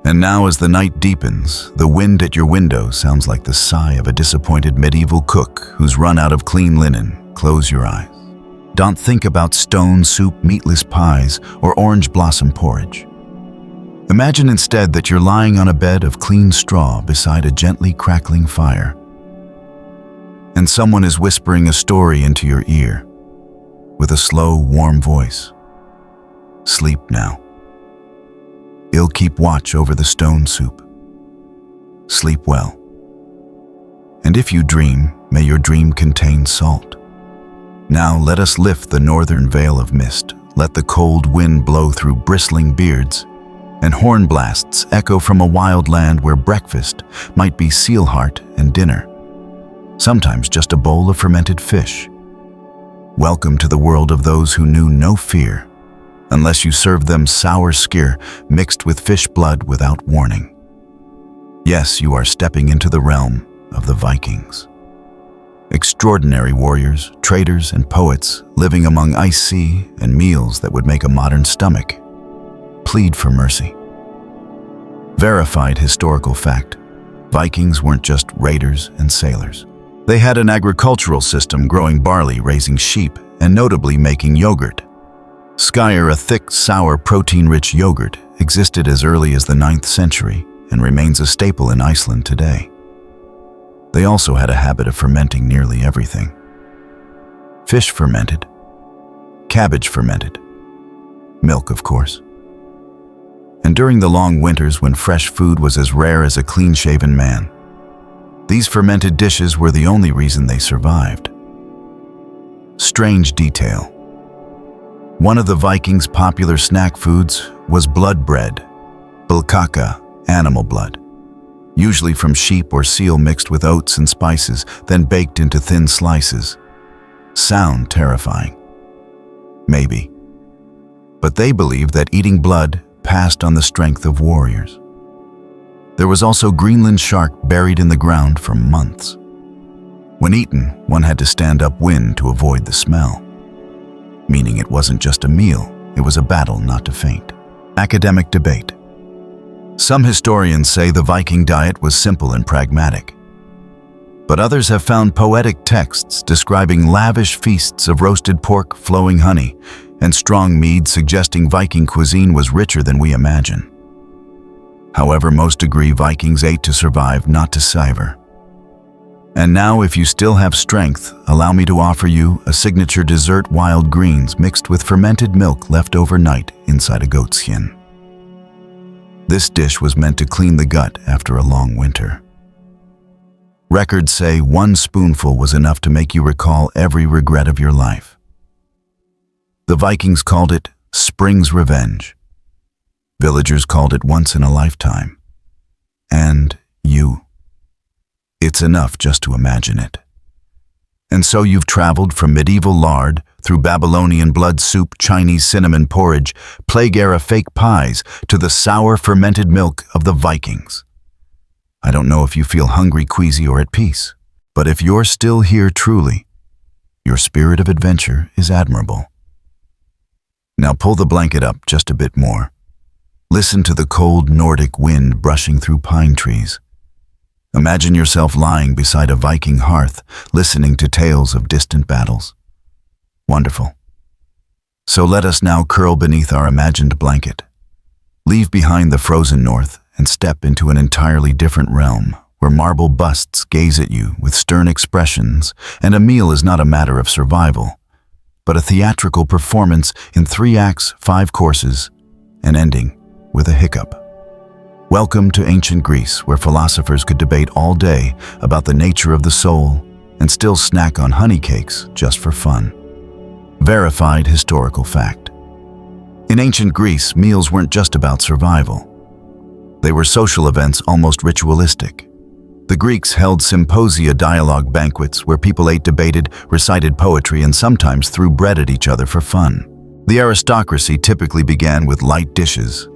And now, as the night deepens, the wind at your window sounds like the sigh of a disappointed medieval cook who's run out of clean linen. Close your eyes. Don't think about stone soup, meatless pies, or orange blossom porridge. Imagine instead that you're lying on a bed of clean straw beside a gently crackling fire, and someone is whispering a story into your ear with a slow, warm voice. Sleep now. It'll keep watch over the stone soup. Sleep well. And if you dream, may your dream contain salt. Now let us lift the northern veil of mist. Let the cold wind blow through bristling beards, and horn blasts echo from a wild land where breakfast might be seal heart and dinner, sometimes just a bowl of fermented fish. Welcome to the world of those who knew no fear, unless you served them sour skyr mixed with fish blood without warning. Yes, you are stepping into the realm of the Vikings. Extraordinary warriors, traders, and poets living among ice sea and meals that would make a modern stomach plead for mercy. Verified historical fact. Vikings weren't just raiders and sailors. They had an agricultural system growing barley, raising sheep, and notably making yogurt. Skyr, a thick, sour, protein-rich yogurt, existed as early as the 9th century and remains a staple in Iceland today. They also had a habit of fermenting nearly everything. Fish fermented, cabbage fermented, milk, of course. And during the long winters when fresh food was as rare as a clean-shaven man, these fermented dishes were the only reason they survived. Strange detail. One of the Vikings' popular snack foods was blood bread, bulkaka, animal blood, usually from sheep or seal mixed with oats and spices, then baked into thin slices. Sound terrifying? Maybe. But they believed that eating blood passed on the strength of warriors. There was also Greenland shark buried in the ground for months. When eaten, one had to stand upwind to avoid the smell. Meaning it wasn't just a meal, it was a battle not to faint. Academic debate. Some historians say the Viking diet was simple and pragmatic. But others have found poetic texts describing lavish feasts of roasted pork, flowing honey, and strong mead suggesting Viking cuisine was richer than we imagine. However, most agree Vikings ate to survive, not to savor. And now, if you still have strength, allow me to offer you a signature dessert: wild greens mixed with fermented milk left overnight inside a goat skin. This dish was meant to clean the gut after a long winter. Records say 1 spoonful was enough to make you recall every regret of your life. The Vikings called it spring's revenge. Villagers called it once in a lifetime. And it's enough just to imagine it. And so you've traveled from medieval lard through Babylonian blood soup, Chinese cinnamon porridge, plague-era fake pies, to the sour fermented milk of the Vikings. I don't know if you feel hungry, queasy, or at peace, but if you're still here truly, your spirit of adventure is admirable. Now pull the blanket up just a bit more. Listen to the cold Nordic wind brushing through pine trees. Imagine yourself lying beside a Viking hearth, listening to tales of distant battles. Wonderful. So let us now curl beneath our imagined blanket. Leave behind the frozen north and step into an entirely different realm, where marble busts gaze at you with stern expressions, and a meal is not a matter of survival, but a theatrical performance in 3 acts, 5 courses, and ending with a hiccup. Welcome to ancient Greece, where philosophers could debate all day about the nature of the soul and still snack on honey cakes just for fun. Verified historical fact. In ancient Greece, meals weren't just about survival. They were social events, almost ritualistic. The Greeks held symposia, dialogue banquets, where people ate, debated, recited poetry, and sometimes threw bread at each other for fun. The aristocracy typically began with light dishes: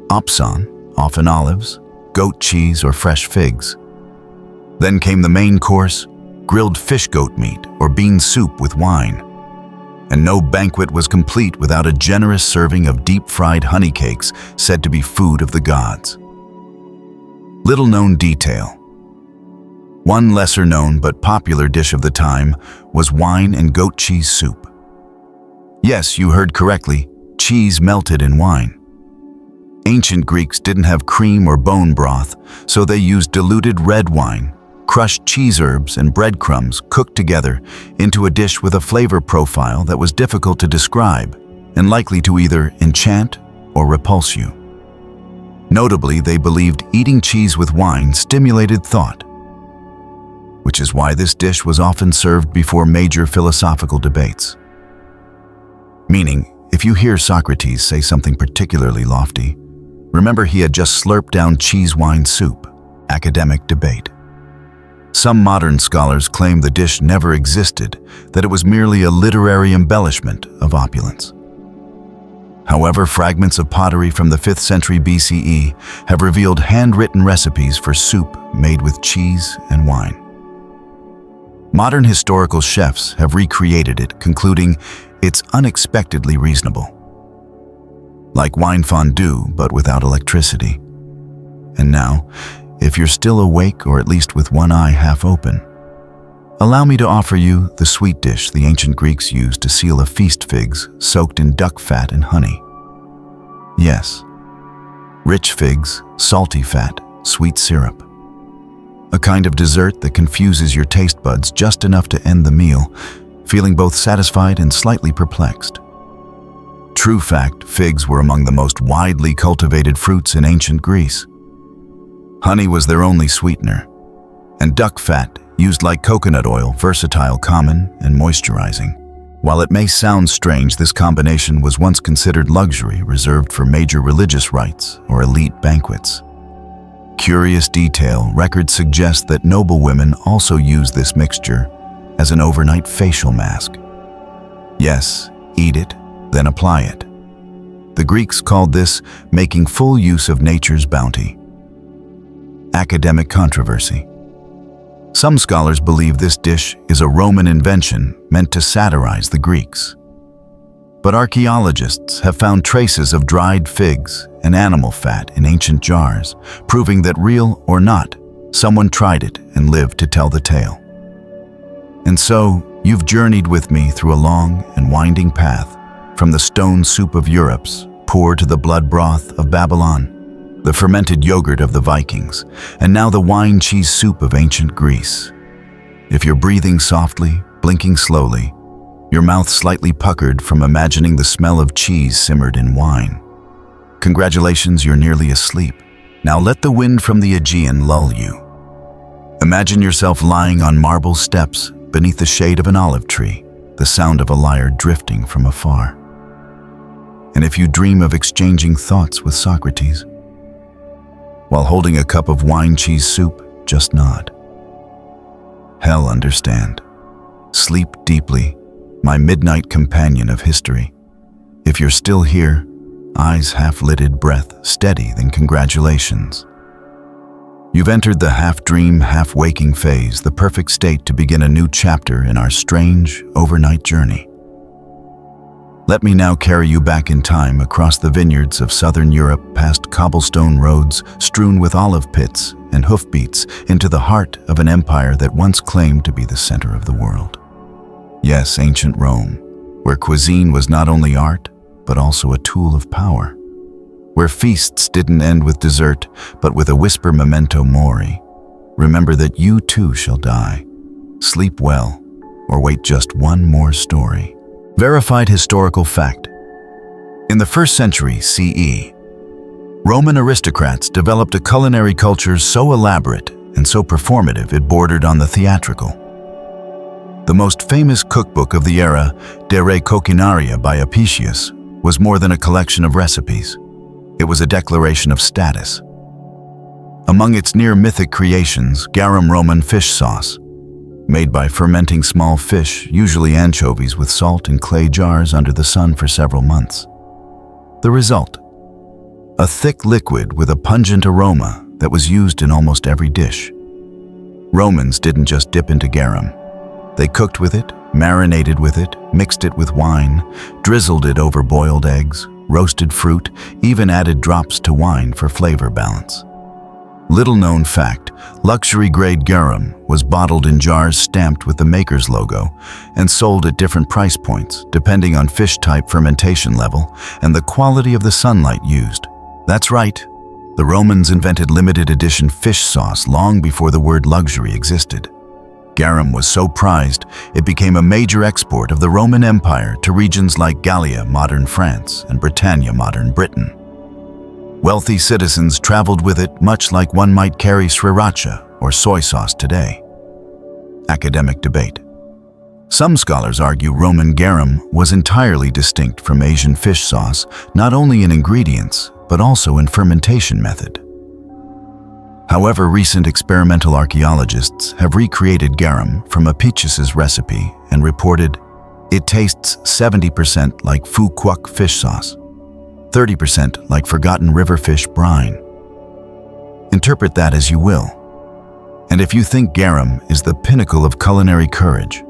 opson, often olives, goat cheese, or fresh figs. Then came the main course: grilled fish, goat meat, or bean soup with wine. And no banquet was complete without a generous serving of deep-fried honey cakes, said to be food of the gods. Little-known detail. One lesser-known but popular dish of the time was wine and goat cheese soup. Yes, you heard correctly, cheese melted in wine. Ancient Greeks didn't have cream or bone broth, so they used diluted red wine, crushed cheese herbs, and breadcrumbs cooked together into a dish with a flavor profile that was difficult to describe and likely to either enchant or repulse you. Notably, they believed eating cheese with wine stimulated thought, which is why this dish was often served before major philosophical debates. Meaning, if you hear Socrates say something particularly lofty, remember he had just slurped down cheese wine soup. Academic debate. Some modern scholars claim the dish never existed, that it was merely a literary embellishment of opulence. However, fragments of pottery from the 5th century BCE have revealed handwritten recipes for soup made with cheese and wine. Modern historical chefs have recreated it, concluding it's unexpectedly reasonable. Like wine fondue, but without electricity. And now, if you're still awake, or at least with one eye half open, allow me to offer you the sweet dish the ancient Greeks used to seal a feast: figs soaked in duck fat and honey. Yes, rich figs, salty fat, sweet syrup. A kind of dessert that confuses your taste buds just enough to end the meal, feeling both satisfied and slightly perplexed. True fact, figs were among the most widely cultivated fruits in ancient Greece. Honey was their only sweetener, and duck fat, used like coconut oil, versatile, common, and moisturizing. While it may sound strange, this combination was once considered luxury, reserved for major religious rites or elite banquets. Curious detail, records suggest that noble women also used this mixture as an overnight facial mask. Yes, eat it, then apply it. The Greeks called this making full use of nature's bounty. Academic controversy. Some scholars believe this dish is a Roman invention meant to satirize the Greeks. But archaeologists have found traces of dried figs and animal fat in ancient jars, proving that, real or not, someone tried it and lived to tell the tale. And so, you've journeyed with me through a long and winding path, from the stone soup of Europe's poor to the blood broth of Babylon, the fermented yogurt of the Vikings, and now the wine cheese soup of ancient Greece. If you're breathing softly, blinking slowly, your mouth slightly puckered from imagining the smell of cheese simmered in wine, congratulations, you're nearly asleep. Now let the wind from the Aegean lull you. Imagine yourself lying on marble steps beneath the shade of an olive tree, the sound of a lyre drifting from afar. And if you dream of exchanging thoughts with Socrates, while holding a cup of wine cheese soup, just nod. Hell, understand. Sleep deeply, my midnight companion of history. If you're still here, eyes half-lidded, breath steady, then congratulations. You've entered the half-dream, half-waking phase, the perfect state to begin a new chapter in our strange, overnight journey. Let me now carry you back in time across the vineyards of southern Europe, past cobblestone roads strewn with olive pits and hoofbeats, into the heart of an empire that once claimed to be the center of the world. Yes, ancient Rome, where cuisine was not only art, but also a tool of power. Where feasts didn't end with dessert, but with a whisper memento mori. Remember that you too shall die. Sleep well, or wait just one more story. Verified historical fact. In the 1st century CE, Roman aristocrats developed a culinary culture so elaborate and so performative it bordered on the theatrical. The most famous cookbook of the era, De Re Coquinaria by Apicius, was more than a collection of recipes. It was a declaration of status. Among its near-mythic creations, garum Roman fish sauce, made by fermenting small fish, usually anchovies, with salt in clay jars under the sun for several months. The result? A thick liquid with a pungent aroma that was used in almost every dish. Romans didn't just dip into garum. They cooked with it, marinated with it, mixed it with wine, drizzled it over boiled eggs, roasted fruit, even added drops to wine for flavor balance. Little-known fact, luxury-grade garum was bottled in jars stamped with the maker's logo and sold at different price points, depending on fish type, fermentation level, and the quality of the sunlight used. That's right, the Romans invented limited edition fish sauce long before the word luxury existed. Garum was so prized, it became a major export of the Roman Empire to regions like Gallia, modern France, and Britannia, modern Britain. Wealthy citizens traveled with it much like one might carry sriracha or soy sauce today. Academic debate. Some scholars argue Roman garum was entirely distinct from Asian fish sauce, not only in ingredients, but also in fermentation method. However, recent experimental archaeologists have recreated garum from Apicius's recipe and reported it tastes 70% like phu quoc fish sauce, 30% like forgotten river fish brine. Interpret that as you will. And if you think garum is the pinnacle of culinary courage,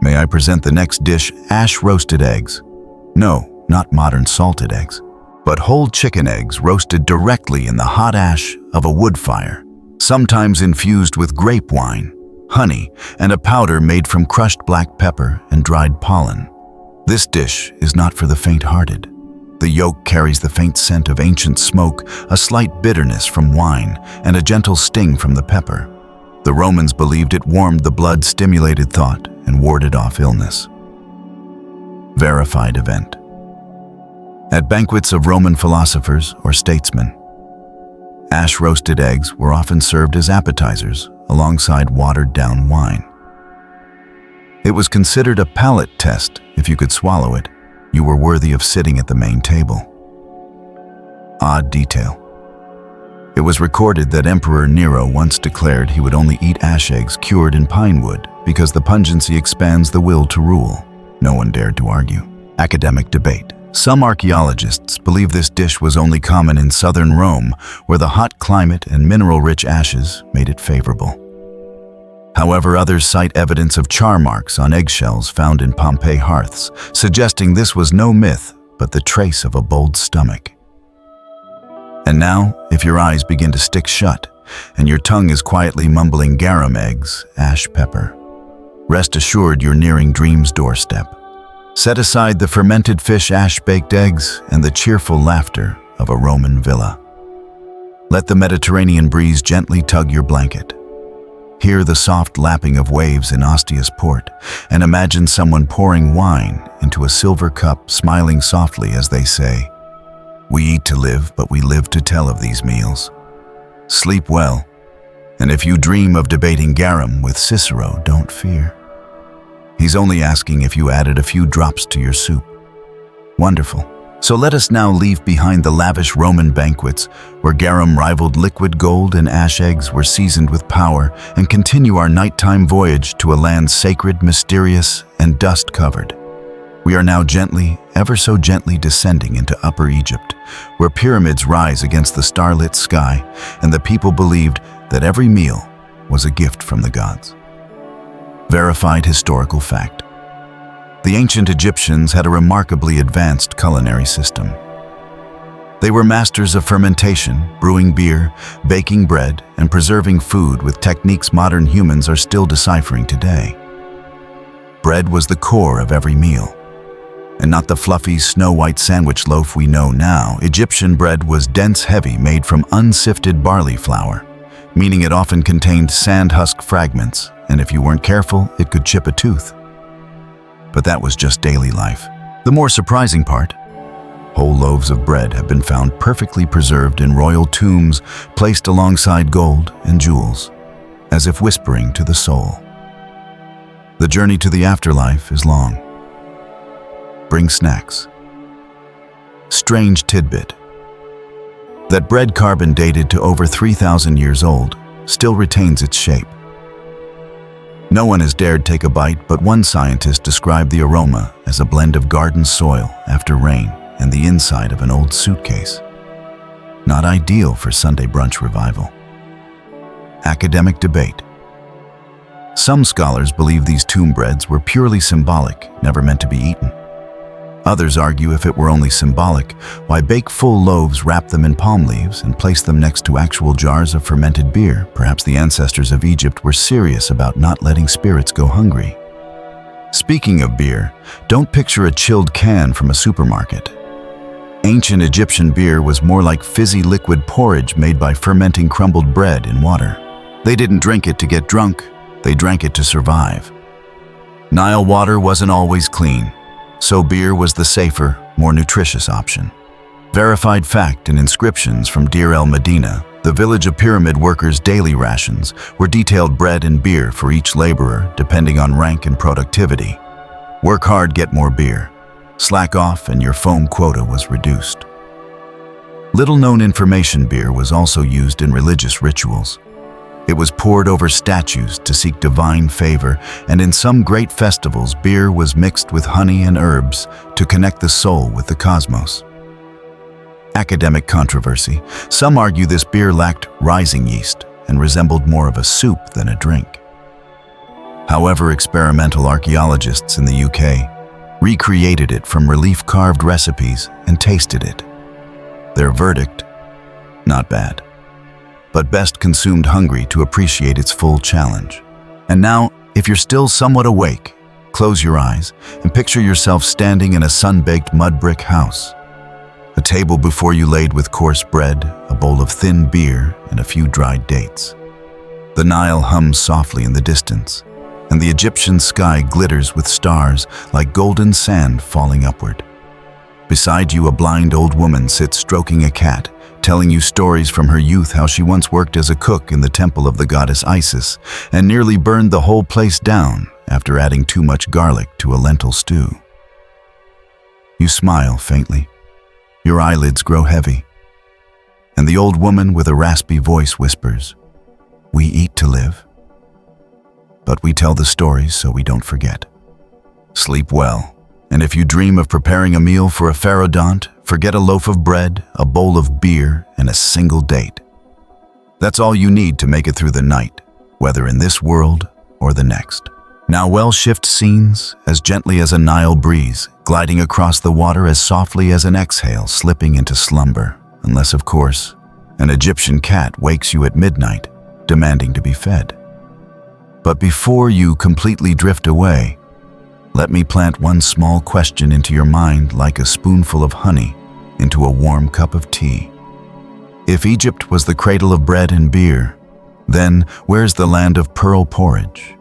may I present the next dish, ash roasted eggs. No, not modern salted eggs, but whole chicken eggs roasted directly in the hot ash of a wood fire, sometimes infused with grape wine, honey, and a powder made from crushed black pepper and dried pollen. This dish is not for the faint-hearted. The yolk carries the faint scent of ancient smoke, a slight bitterness from wine, and a gentle sting from the pepper. The Romans believed it warmed the blood, stimulated thought, and warded off illness. Verified event. At banquets of Roman philosophers or statesmen, ash-roasted eggs were often served as appetizers alongside watered-down wine. It was considered a palate test. If you could swallow it, you were worthy of sitting at the main table. Odd detail. It was recorded that Emperor Nero once declared he would only eat ash eggs cured in pine wood because the pungency expands the will to rule. No one dared to argue. Academic debate. Some archaeologists believe this dish was only common in southern Rome, where the hot climate and mineral-rich ashes made it favorable. However, others cite evidence of char marks on eggshells found in Pompeii hearths, suggesting this was no myth, but the trace of a bold stomach. And now, if your eyes begin to stick shut, and your tongue is quietly mumbling garum eggs, ash pepper, rest assured you're nearing dream's doorstep. Set aside the fermented fish ash-baked eggs and the cheerful laughter of a Roman villa. Let the Mediterranean breeze gently tug your blanket. Hear the soft lapping of waves in Ostia's port, and imagine someone pouring wine into a silver cup, smiling softly as they say, "We eat to live, but we live to tell of these meals." Sleep well, and if you dream of debating garum with Cicero, don't fear. He's only asking if you added a few drops to your soup. Wonderful. So let us now leave behind the lavish Roman banquets where garum rivaled liquid gold and ash eggs were seasoned with power, and continue our nighttime voyage to a land sacred, mysterious, and dust-covered. We are now gently, ever so gently descending into Upper Egypt, where pyramids rise against the starlit sky, and the people believed that every meal was a gift from the gods. Verified historical fact. The ancient Egyptians had a remarkably advanced culinary system. They were masters of fermentation, brewing beer, baking bread, and preserving food with techniques modern humans are still deciphering today. Bread was the core of every meal, and not the fluffy, snow-white sandwich loaf we know now. Egyptian bread was dense, heavy, made from unsifted barley flour, meaning it often contained sand husk fragments, and if you weren't careful, it could chip a tooth. But that was just daily life. The more surprising part, whole loaves of bread have been found perfectly preserved in royal tombs, placed alongside gold and jewels, as if whispering to the soul. The journey to the afterlife is long. Bring snacks. Strange tidbit. That bread carbon dated to over 3,000 years old still retains its shape. No one has dared take a bite, but one scientist described the aroma as a blend of garden soil after rain and the inside of an old suitcase. Not ideal for Sunday brunch revival. Academic debate. Some scholars believe these tomb breads were purely symbolic, never meant to be eaten. Others argue if it were only symbolic, why bake full loaves, wrap them in palm leaves, and place them next to actual jars of fermented beer? Perhaps the ancestors of Egypt were serious about not letting spirits go hungry. Speaking of beer, don't picture a chilled can from a supermarket. Ancient Egyptian beer was more like fizzy liquid porridge made by fermenting crumbled bread in water. They didn't drink it to get drunk, they drank it to survive. Nile water wasn't always clean, so beer was the safer, more nutritious option. Verified fact in inscriptions from Deir el-Medina, the village of pyramid workers' daily rations were detailed bread and beer for each laborer, depending on rank and productivity. Work hard, get more beer. Slack off and your foam quota was reduced. Little-known information, beer was also used in religious rituals. It was poured over statues to seek divine favor, and in some great festivals, beer was mixed with honey and herbs to connect the soul with the cosmos. Academic controversy. Some argue this beer lacked rising yeast and resembled more of a soup than a drink. However, experimental archaeologists in the UK recreated it from relief-carved recipes and tasted it. Their verdict? Not bad, but best consumed hungry to appreciate its full challenge. And now, if you're still somewhat awake, close your eyes and picture yourself standing in a sun-baked mud brick house. A table before you laid with coarse bread, a bowl of thin beer, and a few dried dates. The Nile hums softly in the distance, and the Egyptian sky glitters with stars like golden sand falling upward. Beside you, a blind old woman sits stroking a cat, telling you stories from her youth, how she once worked as a cook in the temple of the goddess Isis and nearly burned the whole place down after adding too much garlic to a lentil stew. You smile faintly. Your eyelids grow heavy, and the old woman with a raspy voice whispers, "We eat to live, but we tell the stories so we don't forget. Sleep well, And if you dream of preparing a meal for a pharaohdont, forget a loaf of bread, a bowl of beer, and a single date. That's all you need to make it through the night, whether in this world or the next. Now shift scenes as gently as a Nile breeze, gliding across the water as softly as an exhale, slipping into slumber, unless, of course, an Egyptian cat wakes you at midnight, demanding to be fed. But before you completely drift away, let me plant one small question into your mind like a spoonful of honey into a warm cup of tea. If Egypt was the cradle of bread and beer, then where's the land of pearl porridge,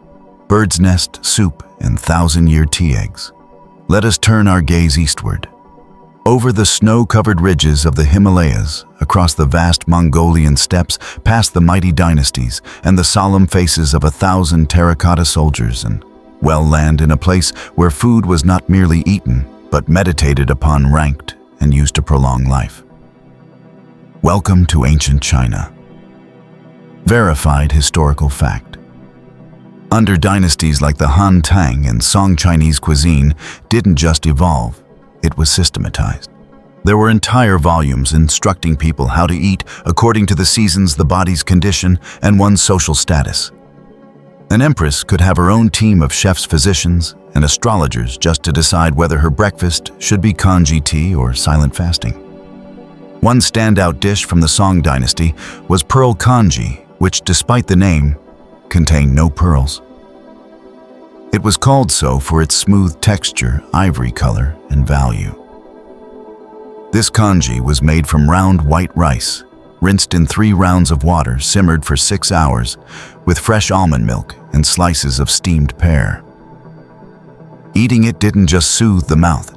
bird's nest soup, and thousand-year tea eggs? Let us turn our gaze eastward. Over the snow-covered ridges of the Himalayas, across the vast Mongolian steppes, past the mighty dynasties and the solemn faces of 1,000 terracotta soldiers, and land in a place where food was not merely eaten, but meditated upon, ranked, and used to prolong life. Welcome to ancient China. Verified historical fact. Under dynasties like the Han Tang and Song, Chinese cuisine didn't just evolve, it was systematized. There were entire volumes instructing people how to eat according to the seasons, the body's condition, and one's social status. An empress could have her own team of chefs, physicians, and astrologers just to decide whether her breakfast should be congee tea or silent fasting. One standout dish from the Song dynasty was pearl congee, which, despite the name, contained no pearls. It was called so for its smooth texture, ivory color, and value. This congee was made from round white rice, rinsed in 3 rounds of water, simmered for 6 hours, with fresh almond milk and slices of steamed pear. Eating it didn't just soothe the mouth.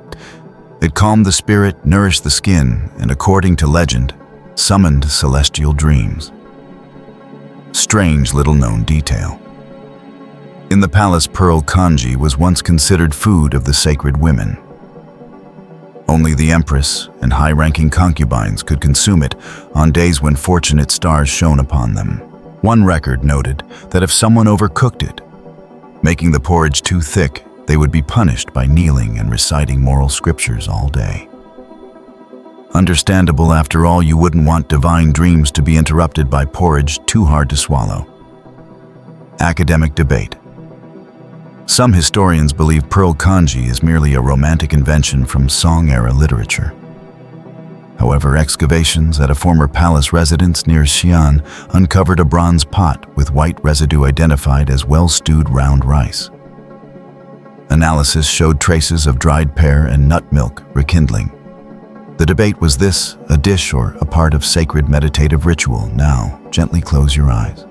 It calmed the spirit, nourished the skin, and according to legend, summoned celestial dreams. Strange little-known detail. In the palace, pearl congee was once considered food of the sacred women. Only the empress and high-ranking concubines could consume it on days when fortunate stars shone upon them. One record noted that if someone overcooked it, making the porridge too thick, they would be punished by kneeling and reciting moral scriptures all day. Understandable, after all, you wouldn't want divine dreams to be interrupted by porridge too hard to swallow. Academic debate. Some historians believe pearl congee is merely a romantic invention from Song-era literature. However, excavations at a former palace residence near Xi'an uncovered a bronze pot with white residue identified as well-stewed round rice. Analysis showed traces of dried pear and nut milk rekindling. The debate was this a dish or a part of sacred meditative ritual? Now, gently close your eyes.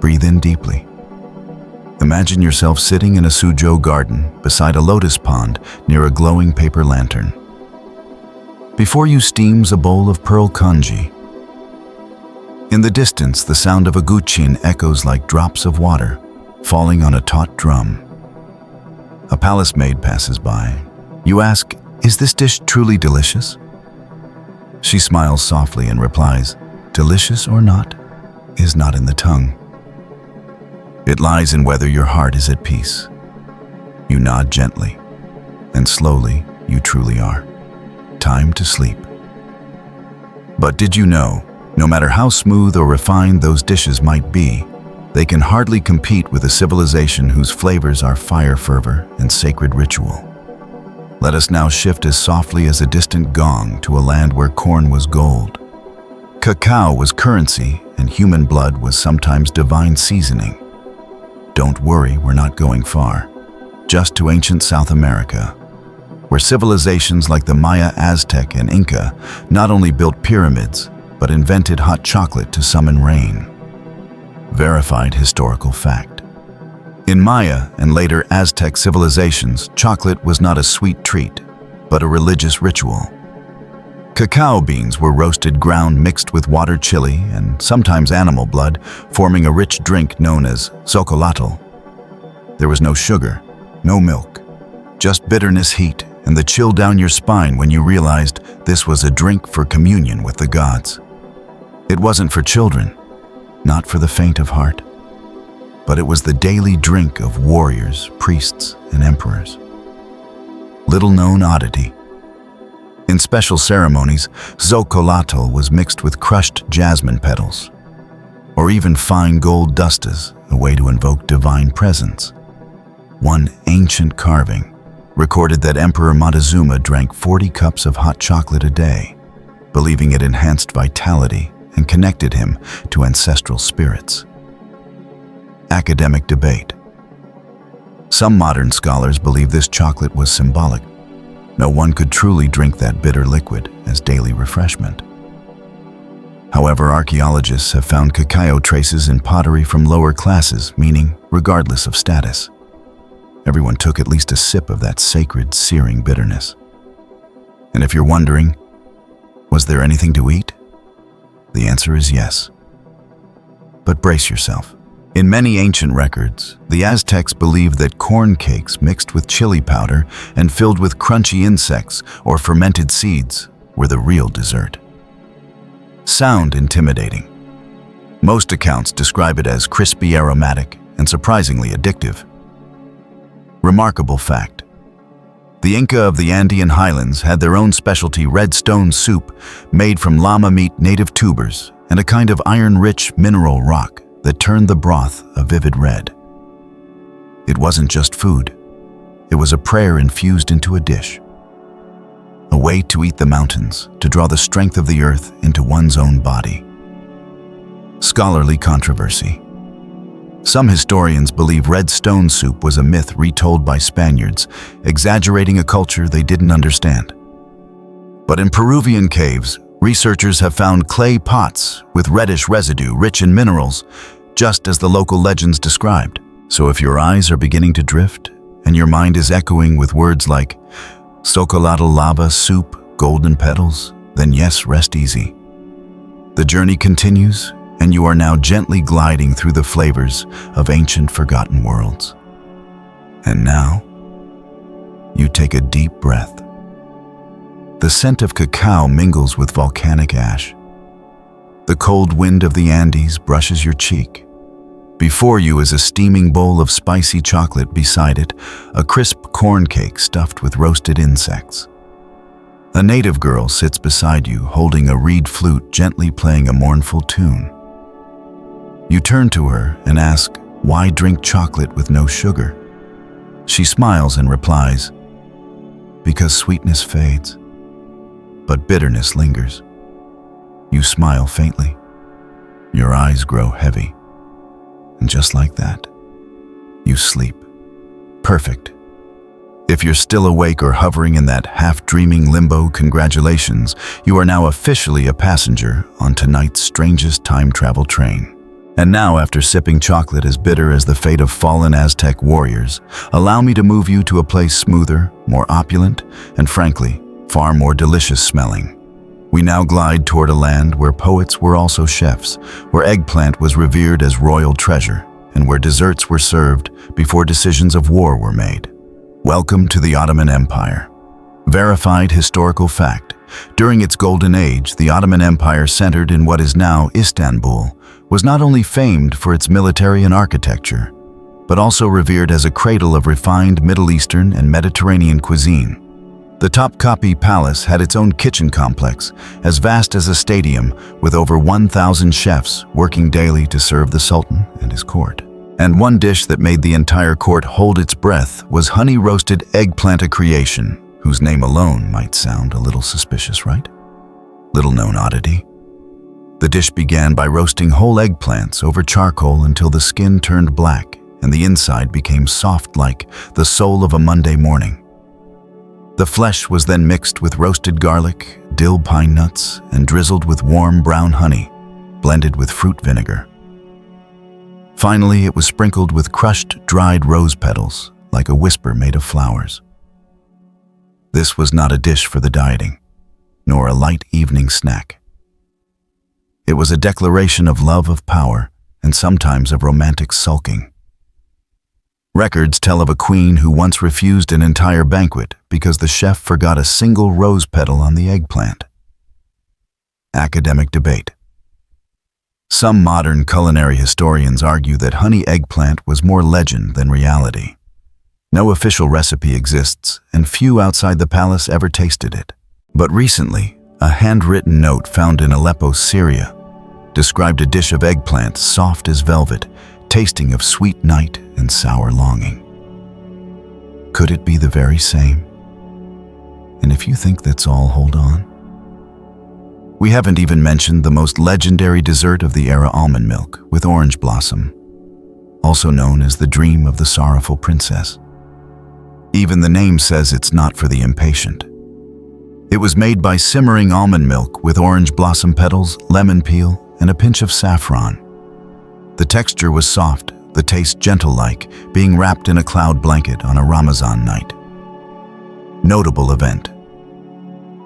Breathe in deeply. Imagine yourself sitting in a Suzhou garden beside a lotus pond near a glowing paper lantern. Before you steams a bowl of pearl congee. In the distance, the sound of a guqin echoes like drops of water falling on a taut drum. A palace maid passes by. You ask, "Is this dish truly delicious?" She smiles softly and replies, "Delicious or not is not in the tongue. It lies in whether your heart is at peace." You nod gently, and slowly you truly are. Time to sleep. But did you know, no matter how smooth or refined those dishes might be, they can hardly compete with a civilization whose flavors are fire fervor and sacred ritual. Let us now shift as softly as a distant gong to a land where corn was gold. Cacao was currency, and human blood was sometimes divine seasoning. Don't worry, we're not going far. Just to ancient South America, where civilizations like the Maya, Aztec, and Inca not only built pyramids, but invented hot chocolate to summon rain. Verified historical fact. In Maya and later Aztec civilizations, chocolate was not a sweet treat, but a religious ritual. Cacao beans were roasted, ground, mixed with water, chili, and sometimes animal blood, forming a rich drink known as chocolatl. There was no sugar, no milk, just bitterness, heat, and the chill down your spine when you realized this was a drink for communion with the gods. It wasn't for children, not for the faint of heart, but it was the daily drink of warriors, priests, and emperors. Little-known oddity. In special ceremonies, xocolotl was mixed with crushed jasmine petals, or even fine gold dust as a way to invoke divine presence. One ancient carving recorded that Emperor Montezuma drank 40 cups of hot chocolate a day, believing it enhanced vitality and connected him to ancestral spirits. Academic debate. Some modern scholars believe this chocolate was symbolic. No one could truly drink that bitter liquid as daily refreshment. However, archaeologists have found cacao traces in pottery from lower classes, meaning regardless of status. Everyone took at least a sip of that sacred, searing bitterness. And if you're wondering, was there anything to eat? The answer is yes. But brace yourself. In many ancient records, the Aztecs believed that corn cakes mixed with chili powder and filled with crunchy insects or fermented seeds were the real dessert. Sound intimidating. Most accounts describe it as crispy, aromatic, and surprisingly addictive. Remarkable fact. The Inca of the Andean highlands had their own specialty red stone soup made from llama meat, native tubers, and a kind of iron-rich mineral rock that turned the broth a vivid red. It wasn't just food. It was a prayer infused into a dish. A way to eat the mountains, to draw the strength of the earth into one's own body. Scholarly controversy. Some historians believe red stone soup was a myth retold by Spaniards, exaggerating a culture they didn't understand. But in Peruvian caves, researchers have found clay pots with reddish residue rich in minerals, just as the local legends described. So if your eyes are beginning to drift and your mind is echoing with words like xocolotl lava soup, golden petals, then yes, rest easy. The journey continues, and you are now gently gliding through the flavors of ancient forgotten worlds. And now, you take a deep breath. The scent of cacao mingles with volcanic ash. The cold wind of the Andes brushes your cheek. Before you is a steaming bowl of spicy chocolate, beside it, a crisp corn cake stuffed with roasted insects. A native girl sits beside you, holding a reed flute, gently playing a mournful tune. You turn to her and ask, why drink chocolate with no sugar? She smiles and replies, because sweetness fades, but bitterness lingers. You smile faintly. Your eyes grow heavy. And just like that, you sleep. Perfect. If you're still awake or hovering in that half-dreaming limbo, congratulations, you are now officially a passenger on tonight's strangest time travel train. And now, after sipping chocolate as bitter as the fate of fallen Aztec warriors, allow me to move you to a place smoother, more opulent, and frankly, far more delicious smelling. We now glide toward a land where poets were also chefs, where eggplant was revered as royal treasure, and where desserts were served before decisions of war were made. Welcome to the Ottoman Empire. Verified historical fact. During its golden age, the Ottoman Empire, centered in what is now Istanbul, was not only famed for its military and architecture, but also revered as a cradle of refined Middle Eastern and Mediterranean cuisine. The Topkapi Palace had its own kitchen complex, as vast as a stadium, with over 1,000 chefs working daily to serve the Sultan and his court. And one dish that made the entire court hold its breath was honey-roasted eggplant, a creation whose name alone might sound a little suspicious, right? Little-known oddity. The dish began by roasting whole eggplants over charcoal until the skin turned black and the inside became soft like the soul of a Monday morning. The flesh was then mixed with roasted garlic, dill pine nuts, and drizzled with warm brown honey, blended with fruit vinegar. Finally, it was sprinkled with crushed, dried rose petals, like a whisper made of flowers. This was not a dish for the dieting, nor a light evening snack. It was a declaration of love, of power, and sometimes of romantic sulking. Records tell of a queen who once refused an entire banquet because the chef forgot a single rose petal on the eggplant. Academic debate. Some modern culinary historians argue that honey eggplant was more legend than reality. No official recipe exists, and few outside the palace ever tasted it. But recently, a handwritten note found in Aleppo, Syria, described a dish of eggplant soft as velvet, tasting of sweet night and sour longing. Could it be the very same? And if you think that's all, hold on. We haven't even mentioned the most legendary dessert of the era, almond milk with orange blossom, also known as the dream of the sorrowful princess. Even the name says it's not for the impatient. It was made by simmering almond milk with orange blossom petals, lemon peel, and a pinch of saffron. The texture was soft, the taste gentle-like, being wrapped in a cloud blanket on a Ramazan night. Notable event.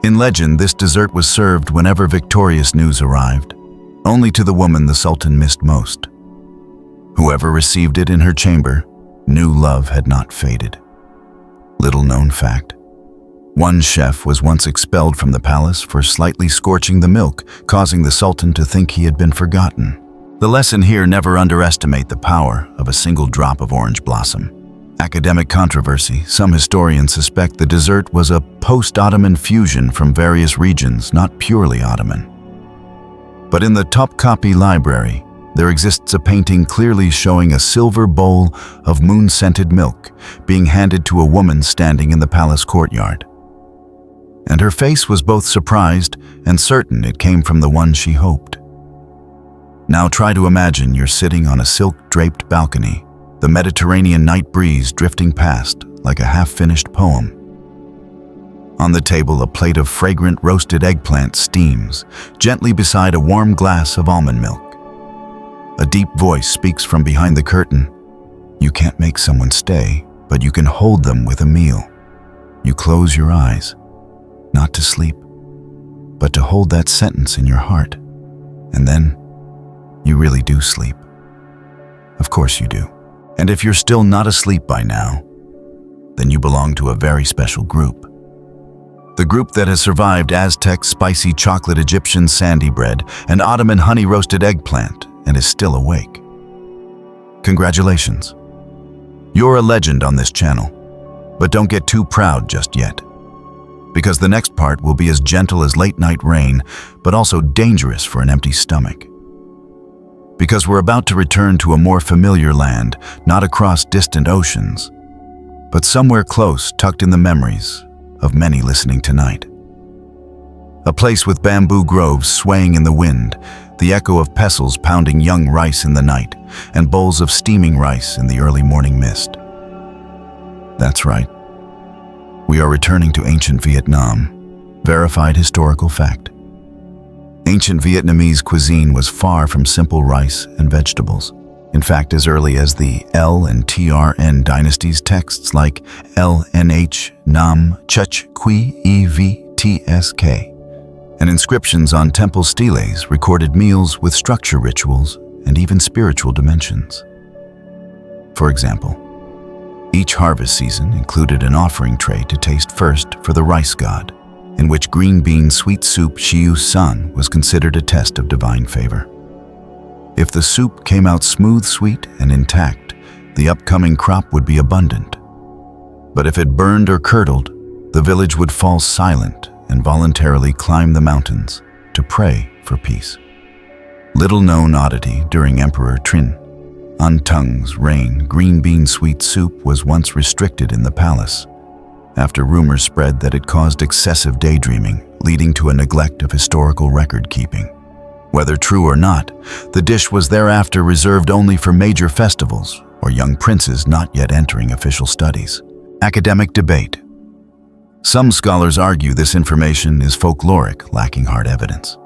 In legend, this dessert was served whenever victorious news arrived, only to the woman the Sultan missed most. Whoever received it in her chamber knew love had not faded. Little known fact. One chef was once expelled from the palace for slightly scorching the milk, causing the Sultan to think he had been forgotten. The lesson here: never underestimate the power of a single drop of orange blossom. Academic controversy. Some historians suspect the dessert was a post-Ottoman fusion from various regions, not purely Ottoman. But in the Topkapi Library, there exists a painting clearly showing a silver bowl of moon-scented milk being handed to a woman standing in the palace courtyard. And her face was both surprised and certain it came from the one she hoped. Now try to imagine you're sitting on a silk-draped balcony, the Mediterranean night breeze drifting past like a half-finished poem. On the table, a plate of fragrant roasted eggplant steams, gently beside a warm glass of almond milk. A deep voice speaks from behind the curtain. You can't make someone stay, but you can hold them with a meal. You close your eyes, not to sleep, but to hold that sentence in your heart. And then, you really do sleep. Of course you do. And if you're still not asleep by now, then you belong to a very special group. The group that has survived Aztec spicy chocolate, Egyptian sandy bread, and Ottoman honey-roasted eggplant, and is still awake. Congratulations. You're a legend on this channel, but don't get too proud just yet, because the next part will be as gentle as late-night rain, but also dangerous for an empty stomach. Because we're about to return to a more familiar land, not across distant oceans, but somewhere close, tucked in the memories of many listening tonight. A place with bamboo groves swaying in the wind, the echo of pestles pounding young rice in the night, and bowls of steaming rice in the early morning mist. That's right. We are returning to ancient Vietnam, verified historical fact. Ancient Vietnamese cuisine was far from simple rice and vegetables. In fact, as early as the L and TRN dynasties, texts like LNH Nam Chech Qui EVTSK and inscriptions on temple steles recorded meals with structure, rituals, and even spiritual dimensions. For example, each harvest season included an offering tray to taste first for the rice god, in which green bean sweet soup Shiu San was considered a test of divine favor. If the soup came out smooth, sweet, and intact, the upcoming crop would be abundant. But if it burned or curdled, the village would fall silent and voluntarily climb the mountains to pray for peace. Little known oddity: during Emperor Trin Untung's reign, green bean sweet soup was once restricted in the palace, after rumors spread that it caused excessive daydreaming, leading to a neglect of historical record-keeping. Whether true or not, the dish was thereafter reserved only for major festivals or young princes not yet entering official studies. Academic debate. Some scholars argue this information is folkloric, lacking hard evidence.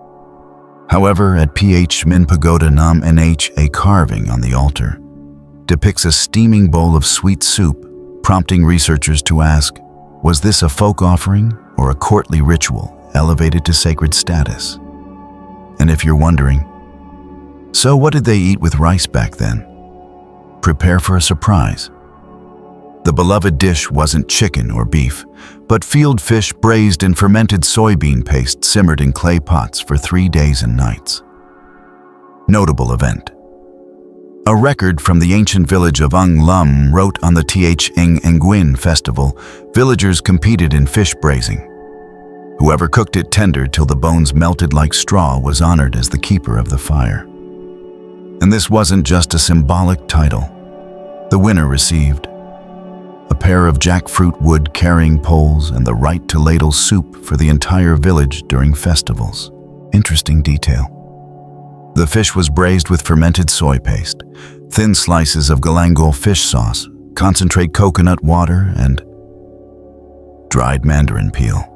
However, at PH Min Pagoda Nam Nh, a carving on the altar depicts a steaming bowl of sweet soup, prompting researchers to ask, was this a folk offering or a courtly ritual elevated to sacred status? And if you're wondering, so what did they eat with rice back then? Prepare for a surprise. The beloved dish wasn't chicken or beef, but field fish braised in fermented soybean paste simmered in clay pots for 3 days and nights. Notable event. A record from the ancient village of Lum wrote on the Nguyen festival, villagers competed in fish braising. Whoever cooked it tender till the bones melted like straw was honored as the keeper of the fire. And this wasn't just a symbolic title. The winner received a pair of jackfruit wood carrying poles and the right to ladle soup for the entire village during festivals. Interesting detail. The fish was braised with fermented soy paste, thin slices of galangal fish sauce, concentrate coconut water, and dried mandarin peel.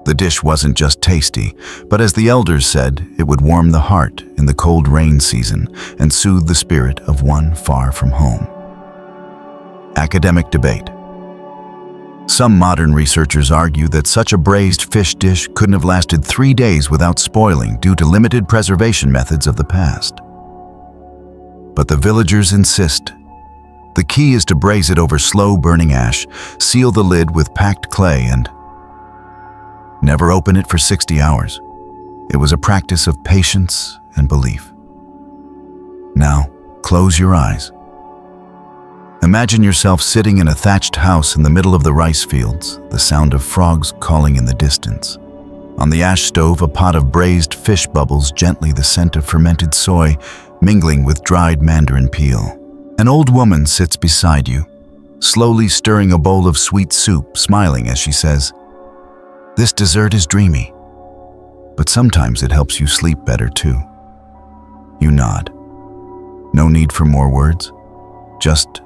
The dish wasn't just tasty, but as the elders said, it would warm the heart in the cold rain season and soothe the spirit of one far from home. Academic debate. Some modern researchers argue that such a braised fish dish couldn't have lasted 3 days without spoiling due to limited preservation methods of the past. But the villagers insist. The key is to braise it over slow-burning ash, seal the lid with packed clay, and never open it for 60 hours. It was a practice of patience and belief. Now, close your eyes. Imagine yourself sitting in a thatched house in the middle of the rice fields, the sound of frogs calling in the distance. On the ash stove, a pot of braised fish bubbles gently, the scent of fermented soy mingling with dried mandarin peel. An old woman sits beside you, slowly stirring a bowl of sweet soup, smiling as she says, "This dessert is dreamy, but sometimes it helps you sleep better too." You nod. No need for more words, just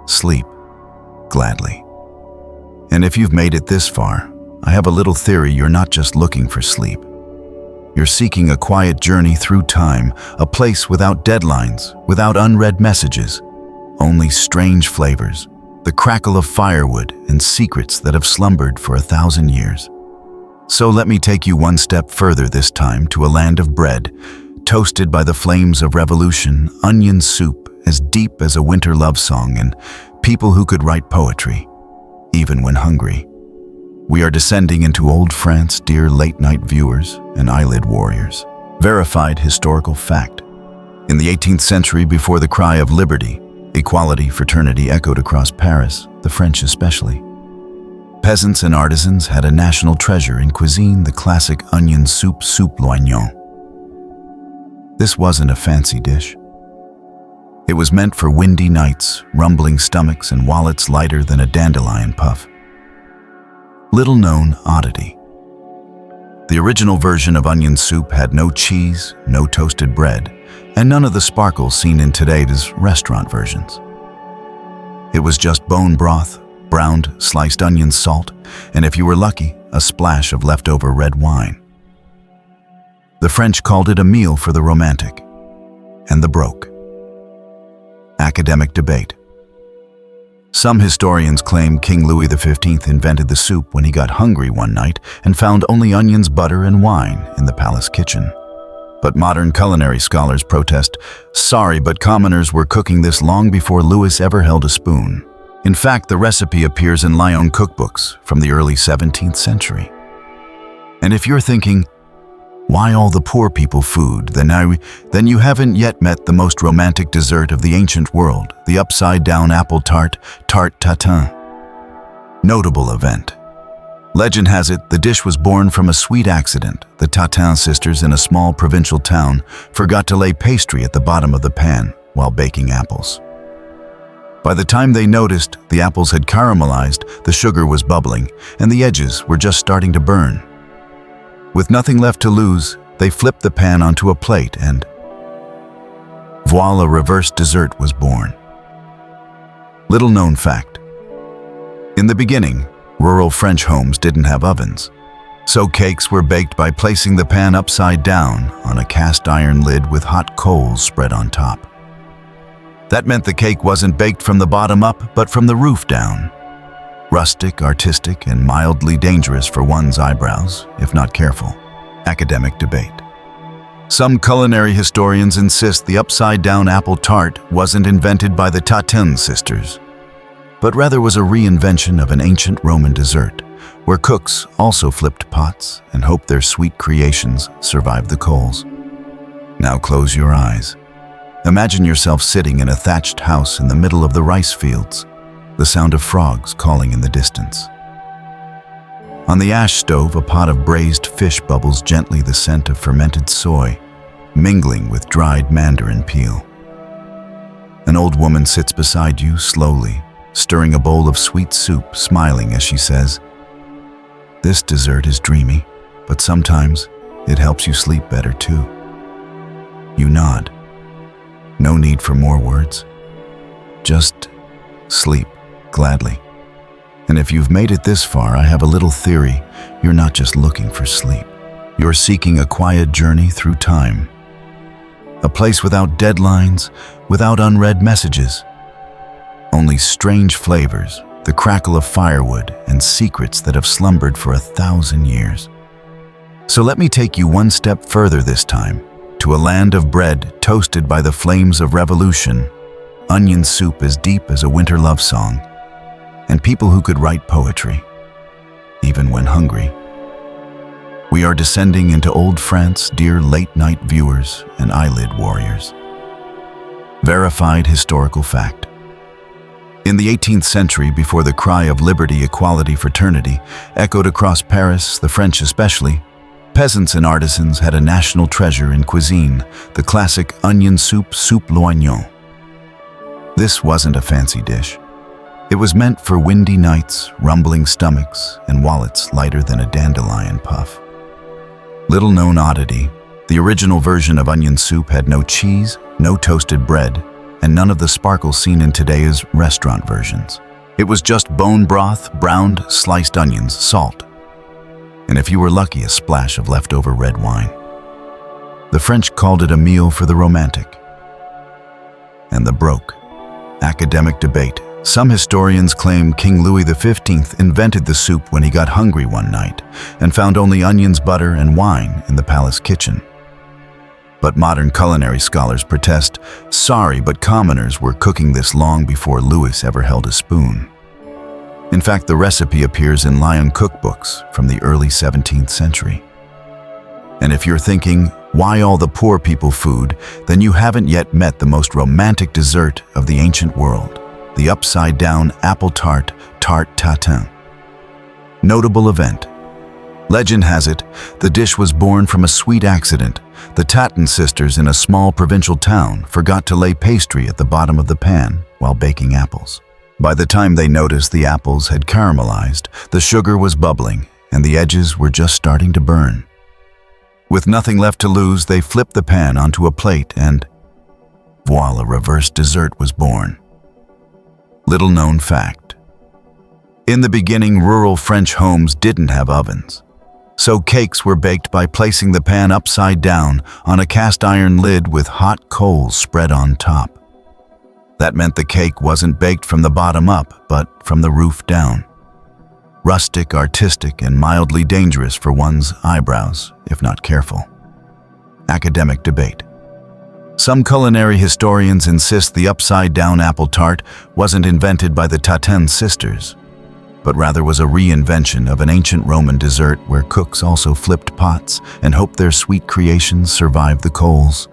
sleep gladly. And if you've made it this far, I have a little theory you're not just looking for sleep. You're seeking a quiet journey through time, a place without deadlines, without unread messages, only strange flavors, the crackle of firewood and secrets that have slumbered for 1,000 years. So let me take you one step further this time to a land of bread, toasted by the flames of revolution, onion soup as deep as a winter love song, and people who could write poetry, even when hungry. We are descending into old France, dear late-night viewers and eyelid warriors. Verified historical fact. In the 18th century, before the cry of liberty, equality, fraternity echoed across Paris, the French especially, peasants and artisans had a national treasure in cuisine, the classic onion soup loignon. This wasn't a fancy dish. It was meant for windy nights, rumbling stomachs, and wallets lighter than a dandelion puff. Little-known oddity. The original version of onion soup had no cheese, no toasted bread, and none of the sparkles seen in today's restaurant versions. It was just bone broth, browned, sliced onion, salt, and if you were lucky, a splash of leftover red wine. The French called it a meal for the romantic and the broke. Academic debate. Some historians claim King Louis XV invented the soup when he got hungry one night and found only onions, butter, and wine in the palace kitchen. But modern culinary scholars protest, sorry, but commoners were cooking this long before Louis ever held a spoon. In fact, the recipe appears in Lyon cookbooks from the early 17th century. And if you're thinking, why all the poor people food? Then you haven't yet met the most romantic dessert of the ancient world, the upside-down apple tart, tarte tatin. Notable event. Legend has it the dish was born from a sweet accident. The Tatin sisters in a small provincial town forgot to lay pastry at the bottom of the pan while baking apples. By the time they noticed, the apples had caramelized, the sugar was bubbling, and the edges were just starting to burn. With nothing left to lose, they flipped the pan onto a plate and voila, a reverse dessert was born. Little known fact. In the beginning, rural French homes didn't have ovens, so cakes were baked by placing the pan upside down on a cast iron lid with hot coals spread on top. That meant the cake wasn't baked from the bottom up, but from the roof down. Rustic, artistic, and mildly dangerous for one's eyebrows, if not careful. Academic debate. Some culinary historians insist the upside-down apple tart wasn't invented by the Tatin sisters, but rather was a reinvention of an ancient Roman dessert, where cooks also flipped pots and hoped their sweet creations survived the coals. Now close your eyes. Imagine yourself sitting in a thatched house in the middle of the rice fields, the sound of frogs calling in the distance. On the ash stove, a pot of braised fish bubbles gently, the scent of fermented soy, mingling with dried mandarin peel. An old woman sits beside you, slowly, stirring a bowl of sweet soup, smiling as she says, "This dessert is dreamy, but sometimes it helps you sleep better too." You nod. No need for more words. Just sleep, gladly. And if you've made it this far, I have a little theory. You're not just looking for sleep. You're seeking a quiet journey through time. A place without deadlines, without unread messages. Only strange flavors, the crackle of firewood, and secrets that have slumbered for 1,000 years. So let me take you one step further this time, to a land of bread toasted by the flames of revolution, onion soup as deep as a winter love song, and people who could write poetry, even when hungry. We are descending into old France, dear late-night viewers and eyelid warriors. Verified historical fact. In the 18th century, before the cry of liberty, equality, fraternity echoed across Paris, the French especially, peasants and artisans had a national treasure in cuisine, the classic onion soup, soupe l'oignon. This wasn't a fancy dish. It was meant for windy nights, rumbling stomachs, and wallets lighter than a dandelion puff. Little known oddity, the original version of onion soup had no cheese, no toasted bread, and none of the sparkle seen in today's restaurant versions. It was just bone broth, browned, sliced onions, salt, and if you were lucky, a splash of leftover red wine. The French called it a meal for the romantic. And the broke. Academic debate. Some historians claim King Louis XV invented the soup when he got hungry one night and found only onions, butter, and wine in the palace kitchen. But modern culinary scholars protest, sorry, but commoners were cooking this long before Louis ever held a spoon. In fact, the recipe appears in Lion cookbooks from the early 17th century. And if you're thinking, why all the poor people food, then you haven't yet met the most romantic dessert of the ancient world, the upside-down apple tart, tarte tatin. Notable event. Legend has it, the dish was born from a sweet accident. The Tatin sisters in a small provincial town forgot to lay pastry at the bottom of the pan while baking apples. By the time they noticed, the apples had caramelized, the sugar was bubbling, and the edges were just starting to burn. With nothing left to lose, they flipped the pan onto a plate and voila, reverse dessert was born. Little known fact. In the beginning, rural French homes didn't have ovens. So cakes were baked by placing the pan upside down on a cast iron lid with hot coals spread on top. That meant the cake wasn't baked from the bottom up, but from the roof down. Rustic, artistic, and mildly dangerous for one's eyebrows, if not careful. Academic debate. Some culinary historians insist the upside-down apple tart wasn't invented by the Tatin sisters, but rather was a reinvention of an ancient Roman dessert where cooks also flipped pots and hoped their sweet creations survived the coals.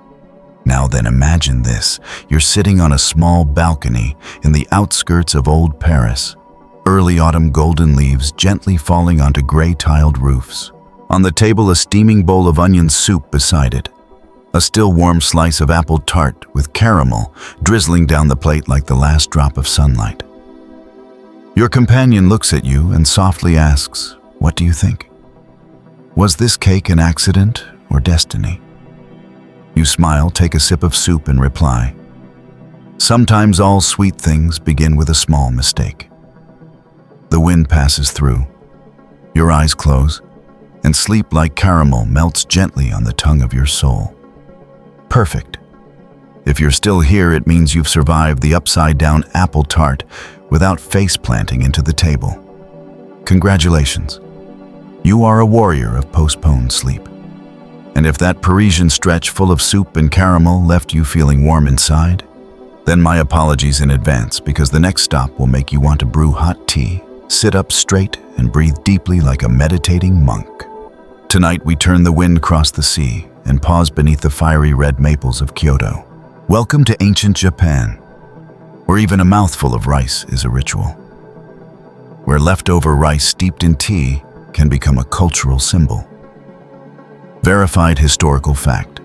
Now then, imagine this. You're sitting on a small balcony in the outskirts of old Paris. Early autumn golden leaves gently falling onto gray-tiled roofs. On the table, a steaming bowl of onion soup beside it. A still warm slice of apple tart with caramel drizzling down the plate like the last drop of sunlight. Your companion looks at you and softly asks, "What do you think? Was this cake an accident or destiny?" You smile, take a sip of soup, and reply, "Sometimes all sweet things begin with a small mistake." The wind passes through. Your eyes close, and sleep like caramel melts gently on the tongue of your soul. Perfect. If you're still here, it means you've survived the upside-down apple tart without face planting into the table. Congratulations. You are a warrior of postponed sleep. And if that Parisian stretch full of soup and caramel left you feeling warm inside, then my apologies in advance, because the next stop will make you want to brew hot tea, sit up straight, and breathe deeply like a meditating monk. Tonight we turn the wind across the sea and pause beneath the fiery red maples of Kyoto. Welcome to ancient Japan, where even a mouthful of rice is a ritual, where leftover rice steeped in tea can become a cultural symbol. Verified historical fact.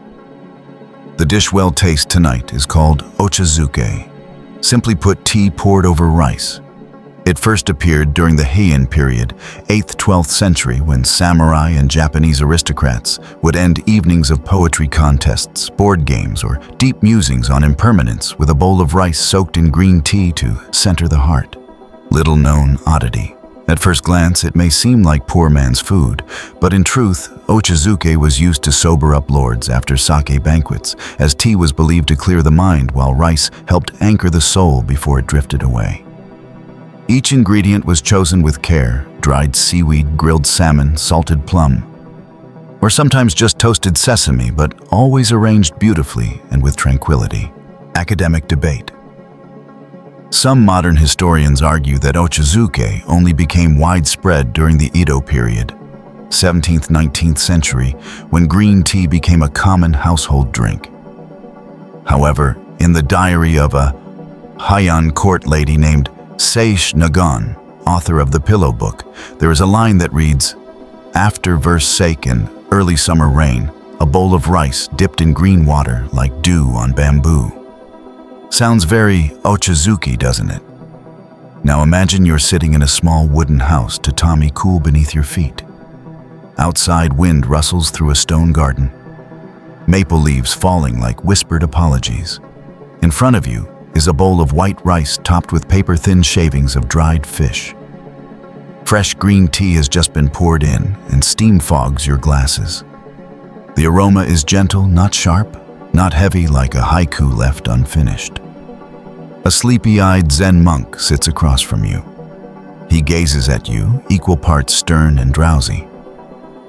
The dish we'll taste tonight is called ochazuke, simply put tea poured over rice. It first appeared during the Heian period, 8th-12th century, when samurai and Japanese aristocrats would end evenings of poetry contests, board games, or deep musings on impermanence with a bowl of rice soaked in green tea to center the heart. Little known oddity. At first glance, it may seem like poor man's food, but in truth, ochazuke was used to sober up lords after sake banquets, as tea was believed to clear the mind while rice helped anchor the soul before it drifted away. Each ingredient was chosen with care: dried seaweed, grilled salmon, salted plum, or sometimes just toasted sesame, but always arranged beautifully and with tranquility. Academic debate. Some modern historians argue that ochazuke only became widespread during the Edo period, 17th-19th century, when green tea became a common household drink. However, in the diary of a Heian court lady named Seish Nagon, author of the Pillow Book, there is a line that reads, "After verse sake and early summer rain, a bowl of rice dipped in green water like dew on bamboo." Sounds very ochazuke, doesn't it? Now imagine you're sitting in a small wooden house, tatami cool beneath your feet. Outside, wind rustles through a stone garden, maple leaves falling like whispered apologies. In front of you is a bowl of white rice topped with paper-thin shavings of dried fish. Fresh green tea has just been poured in, and steam fogs your glasses. The aroma is gentle, not sharp, not heavy like a haiku left unfinished. A sleepy-eyed Zen monk sits across from you. He gazes at you, equal parts stern and drowsy,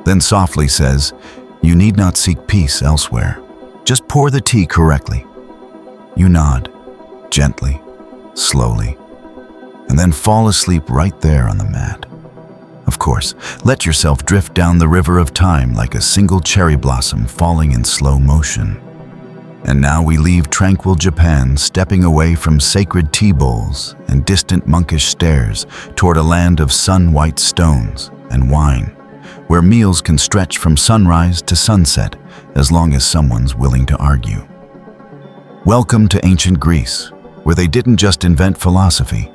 then softly says, "You need not seek peace elsewhere. Just pour the tea correctly." You nod, gently, slowly, and then fall asleep right there on the mat. Of course, let yourself drift down the river of time like a single cherry blossom falling in slow motion. And now we leave tranquil Japan, stepping away from sacred tea bowls and distant monkish stairs toward a land of sun-white stones and wine, where meals can stretch from sunrise to sunset as long as someone's willing to argue. Welcome to ancient Greece, where they didn't just invent philosophy,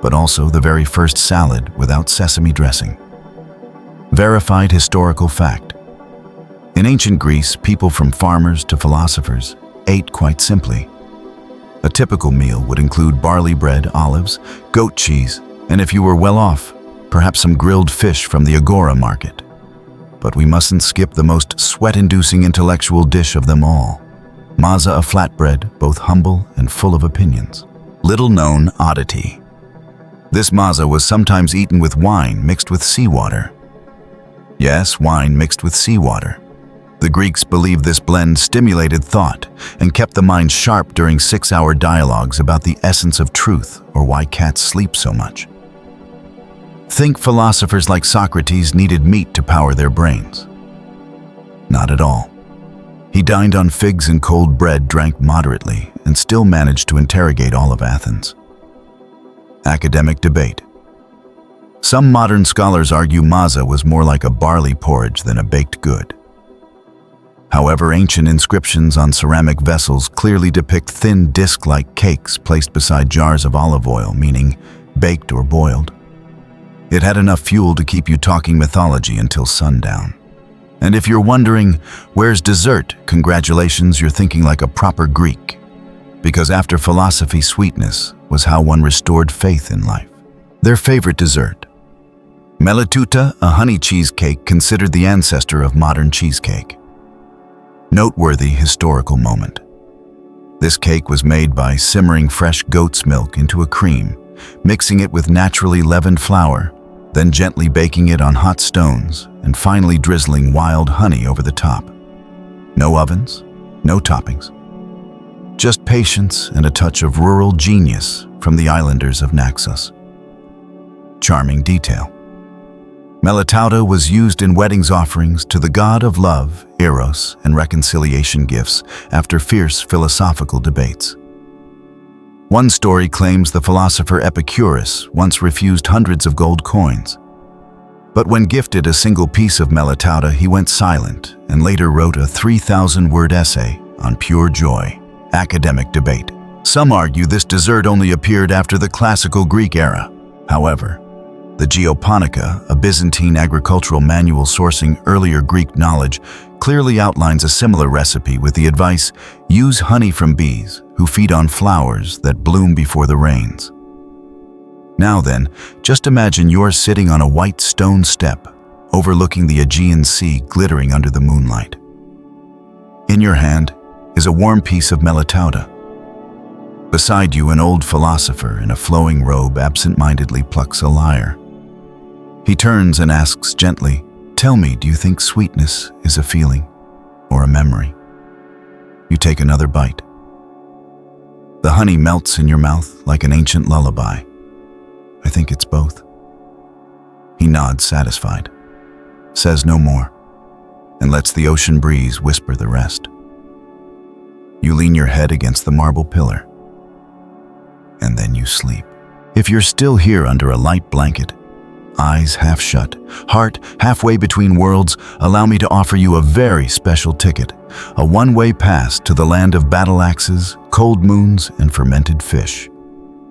but also the very first salad without sesame dressing. Verified historical fact. In ancient Greece, people from farmers to philosophers ate quite simply. A typical meal would include barley bread, olives, goat cheese, and if you were well off, perhaps some grilled fish from the Agora market. But we mustn't skip the most sweat-inducing intellectual dish of them all: maza, a flatbread, both humble and full of opinions. Little known oddity. This maza was sometimes eaten with wine mixed with seawater. Yes, wine mixed with seawater. The Greeks believed this blend stimulated thought and kept the mind sharp during 6-hour dialogues about the essence of truth or why cats sleep so much. Think philosophers like Socrates needed meat to power their brains. Not at all. He dined on figs and cold bread, drank moderately, and still managed to interrogate all of Athens. Academic debate. Some modern scholars argue maza was more like a barley porridge than a baked good. However, ancient inscriptions on ceramic vessels clearly depict thin disc-like cakes placed beside jars of olive oil, meaning baked or boiled. It had enough fuel to keep you talking mythology until sundown. And if you're wondering, where's dessert? Congratulations, you're thinking like a proper Greek. Because after philosophy, sweetness was how one restored faith in life. Their favorite dessert. Melituta, a honey cheesecake considered the ancestor of modern cheesecake. Noteworthy historical moment. This cake was made by simmering fresh goat's milk into a cream, mixing it with naturally leavened flour, then gently baking it on hot stones, and finally drizzling wild honey over the top. No ovens, no toppings. Just patience and a touch of rural genius from the islanders of Naxos. Charming detail. Melatauda was used in weddings offerings to the god of love, Eros, and reconciliation gifts after fierce philosophical debates. One story claims the philosopher Epicurus once refused hundreds of gold coins. But when gifted a single piece of Melatauda, he went silent and later wrote a 3,000-word essay on pure joy. Academic debate. Some argue this dessert only appeared after the classical Greek era. However, the Geoponica, a Byzantine agricultural manual sourcing earlier Greek knowledge, clearly outlines a similar recipe with the advice, use honey from bees who feed on flowers that bloom before the rains. Now then, just imagine you're sitting on a white stone step, overlooking the Aegean Sea glittering under the moonlight. In your hand is a warm piece of Melatauda. Beside you, an old philosopher in a flowing robe absent-mindedly plucks a lyre. He turns and asks gently, "Tell me, do you think sweetness is a feeling or a memory?" You take another bite. The honey melts in your mouth like an ancient lullaby. "I think it's both." He nods satisfied, says no more, and lets the ocean breeze whisper the rest. You lean your head against the marble pillar, and then you sleep. If you're still here under a light blanket, eyes half shut, heart halfway between worlds, allow me to offer you a very special ticket, a one-way pass to the land of battle axes, cold moons, and fermented fish.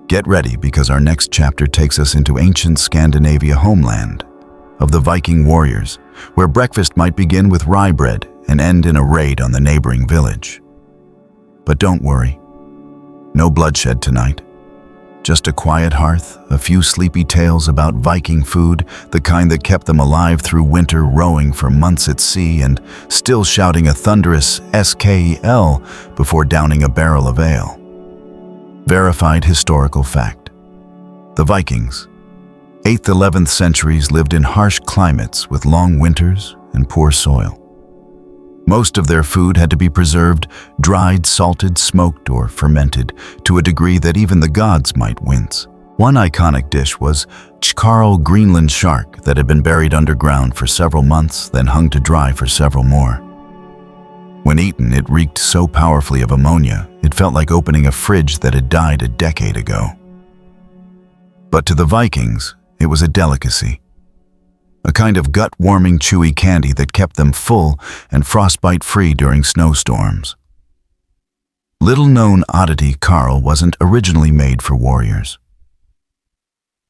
Get ready, because our next chapter takes us into ancient Scandinavia homeland of the Viking warriors, where breakfast might begin with rye bread and end in a raid on the neighboring village. But don't worry, no bloodshed tonight. Just a quiet hearth, a few sleepy tales about Viking food, the kind that kept them alive through winter, rowing for months at sea and still shouting a thunderous SKEL before downing a barrel of ale. Verified historical fact. The Vikings, 8th–11th centuries, lived in harsh climates with long winters and poor soil. Most of their food had to be preserved, dried, salted, smoked, or fermented to a degree that even the gods might wince. One iconic dish was crackle, Greenland shark that had been buried underground for several months, then hung to dry for several more. When eaten, it reeked so powerfully of ammonia, it felt like opening a fridge that had died a decade ago. But to the Vikings, it was a delicacy. A kind of gut-warming, chewy candy that kept them full and frostbite-free during snowstorms. Little-known oddity, crackle wasn't originally made for warriors.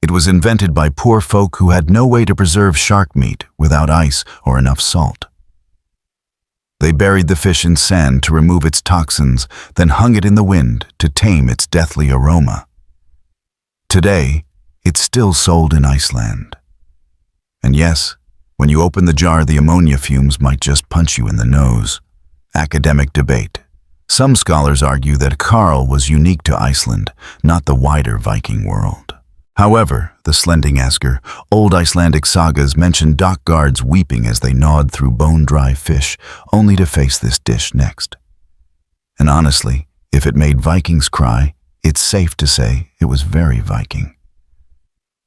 It was invented by poor folk who had no way to preserve shark meat without ice or enough salt. They buried the fish in sand to remove its toxins, then hung it in the wind to tame its deathly aroma. Today, it's still sold in Iceland. And yes, when you open the jar, the ammonia fumes might just punch you in the nose. Academic debate. Some scholars argue that crackle was unique to Iceland, not the wider Viking world. However, the Slendingasker, old Icelandic sagas mention dock guards weeping as they gnawed through bone-dry fish, only to face this dish next. And honestly, if it made Vikings cry, it's safe to say it was very Viking.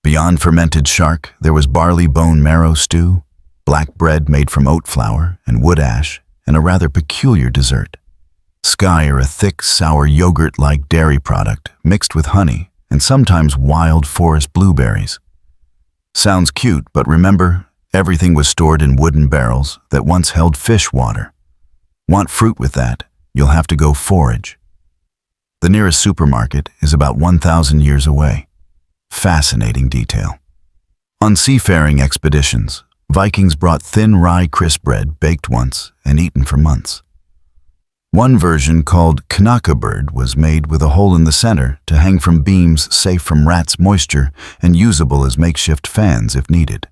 Beyond fermented shark, there was barley bone marrow stew, black bread made from oat flour and wood ash, and a rather peculiar dessert. Sky, or a thick, sour yogurt-like dairy product mixed with honey and sometimes wild forest blueberries. Sounds cute, but remember, everything was stored in wooden barrels that once held fish water. Want fruit with that, you'll have to go forage. The nearest supermarket is about 1,000 years away. Fascinating detail. On seafaring expeditions, Vikings brought thin rye crisp bread baked once and eaten for months. One version, called knakkebrød, was made with a hole in the center to hang from beams safe from rats' moisture and usable as makeshift fans if needed.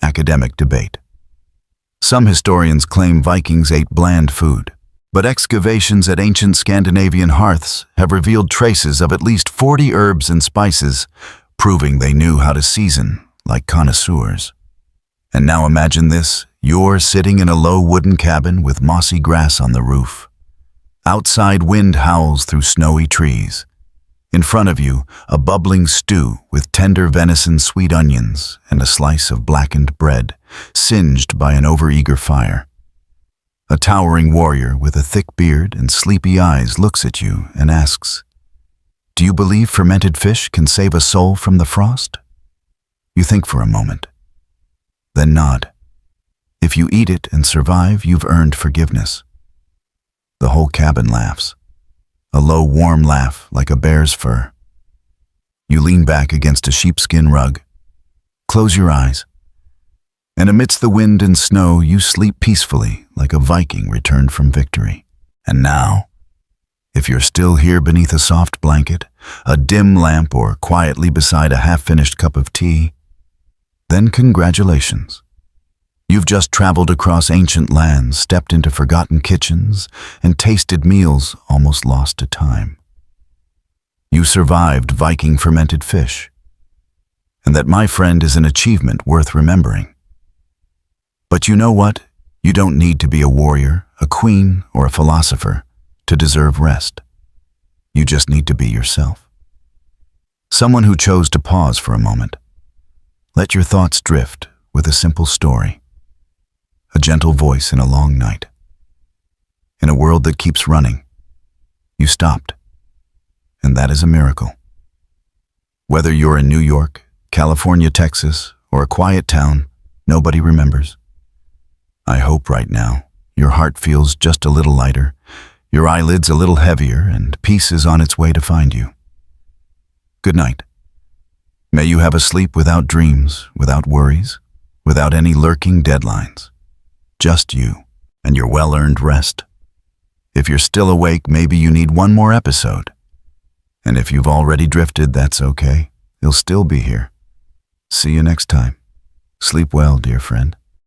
Academic debate. Some historians claim Vikings ate bland food, but excavations at ancient Scandinavian hearths have revealed traces of at least 40 herbs and spices, proving they knew how to season like connoisseurs. And now imagine this, you're sitting in a low wooden cabin with mossy grass on the roof. Outside, wind howls through snowy trees. In front of you, a bubbling stew with tender venison sweet onions and a slice of blackened bread, singed by an overeager fire. A towering warrior with a thick beard and sleepy eyes looks at you and asks, "Do you believe fermented fish can save a soul from the frost?" You think for a moment, then nod. If you eat it and survive, you've earned forgiveness. The whole cabin laughs. A low, warm laugh like a bear's fur. You lean back against a sheepskin rug, close your eyes, and amidst the wind and snow, you sleep peacefully like a Viking returned from victory. And now, if you're still here beneath a soft blanket, a dim lamp, or quietly beside a half-finished cup of tea, then congratulations. You've just traveled across ancient lands, stepped into forgotten kitchens, and tasted meals almost lost to time. You survived Viking fermented fish. And that, my friend, is an achievement worth remembering. But you know what? You don't need to be a warrior, a queen, or a philosopher to deserve rest. You just need to be yourself. Someone who chose to pause for a moment. Let your thoughts drift with a simple story. A gentle voice in a long night. In a world that keeps running, you stopped. And that is a miracle. Whether you're in New York, California, Texas, or a quiet town nobody remembers, I hope right now your heart feels just a little lighter, your eyelids a little heavier, and peace is on its way to find you. Good night. May you have a sleep without dreams, without worries, without any lurking deadlines. Just you and your well-earned rest. If you're still awake, maybe you need one more episode. And if you've already drifted, that's okay. You'll still be here. See you next time. Sleep well, dear friend.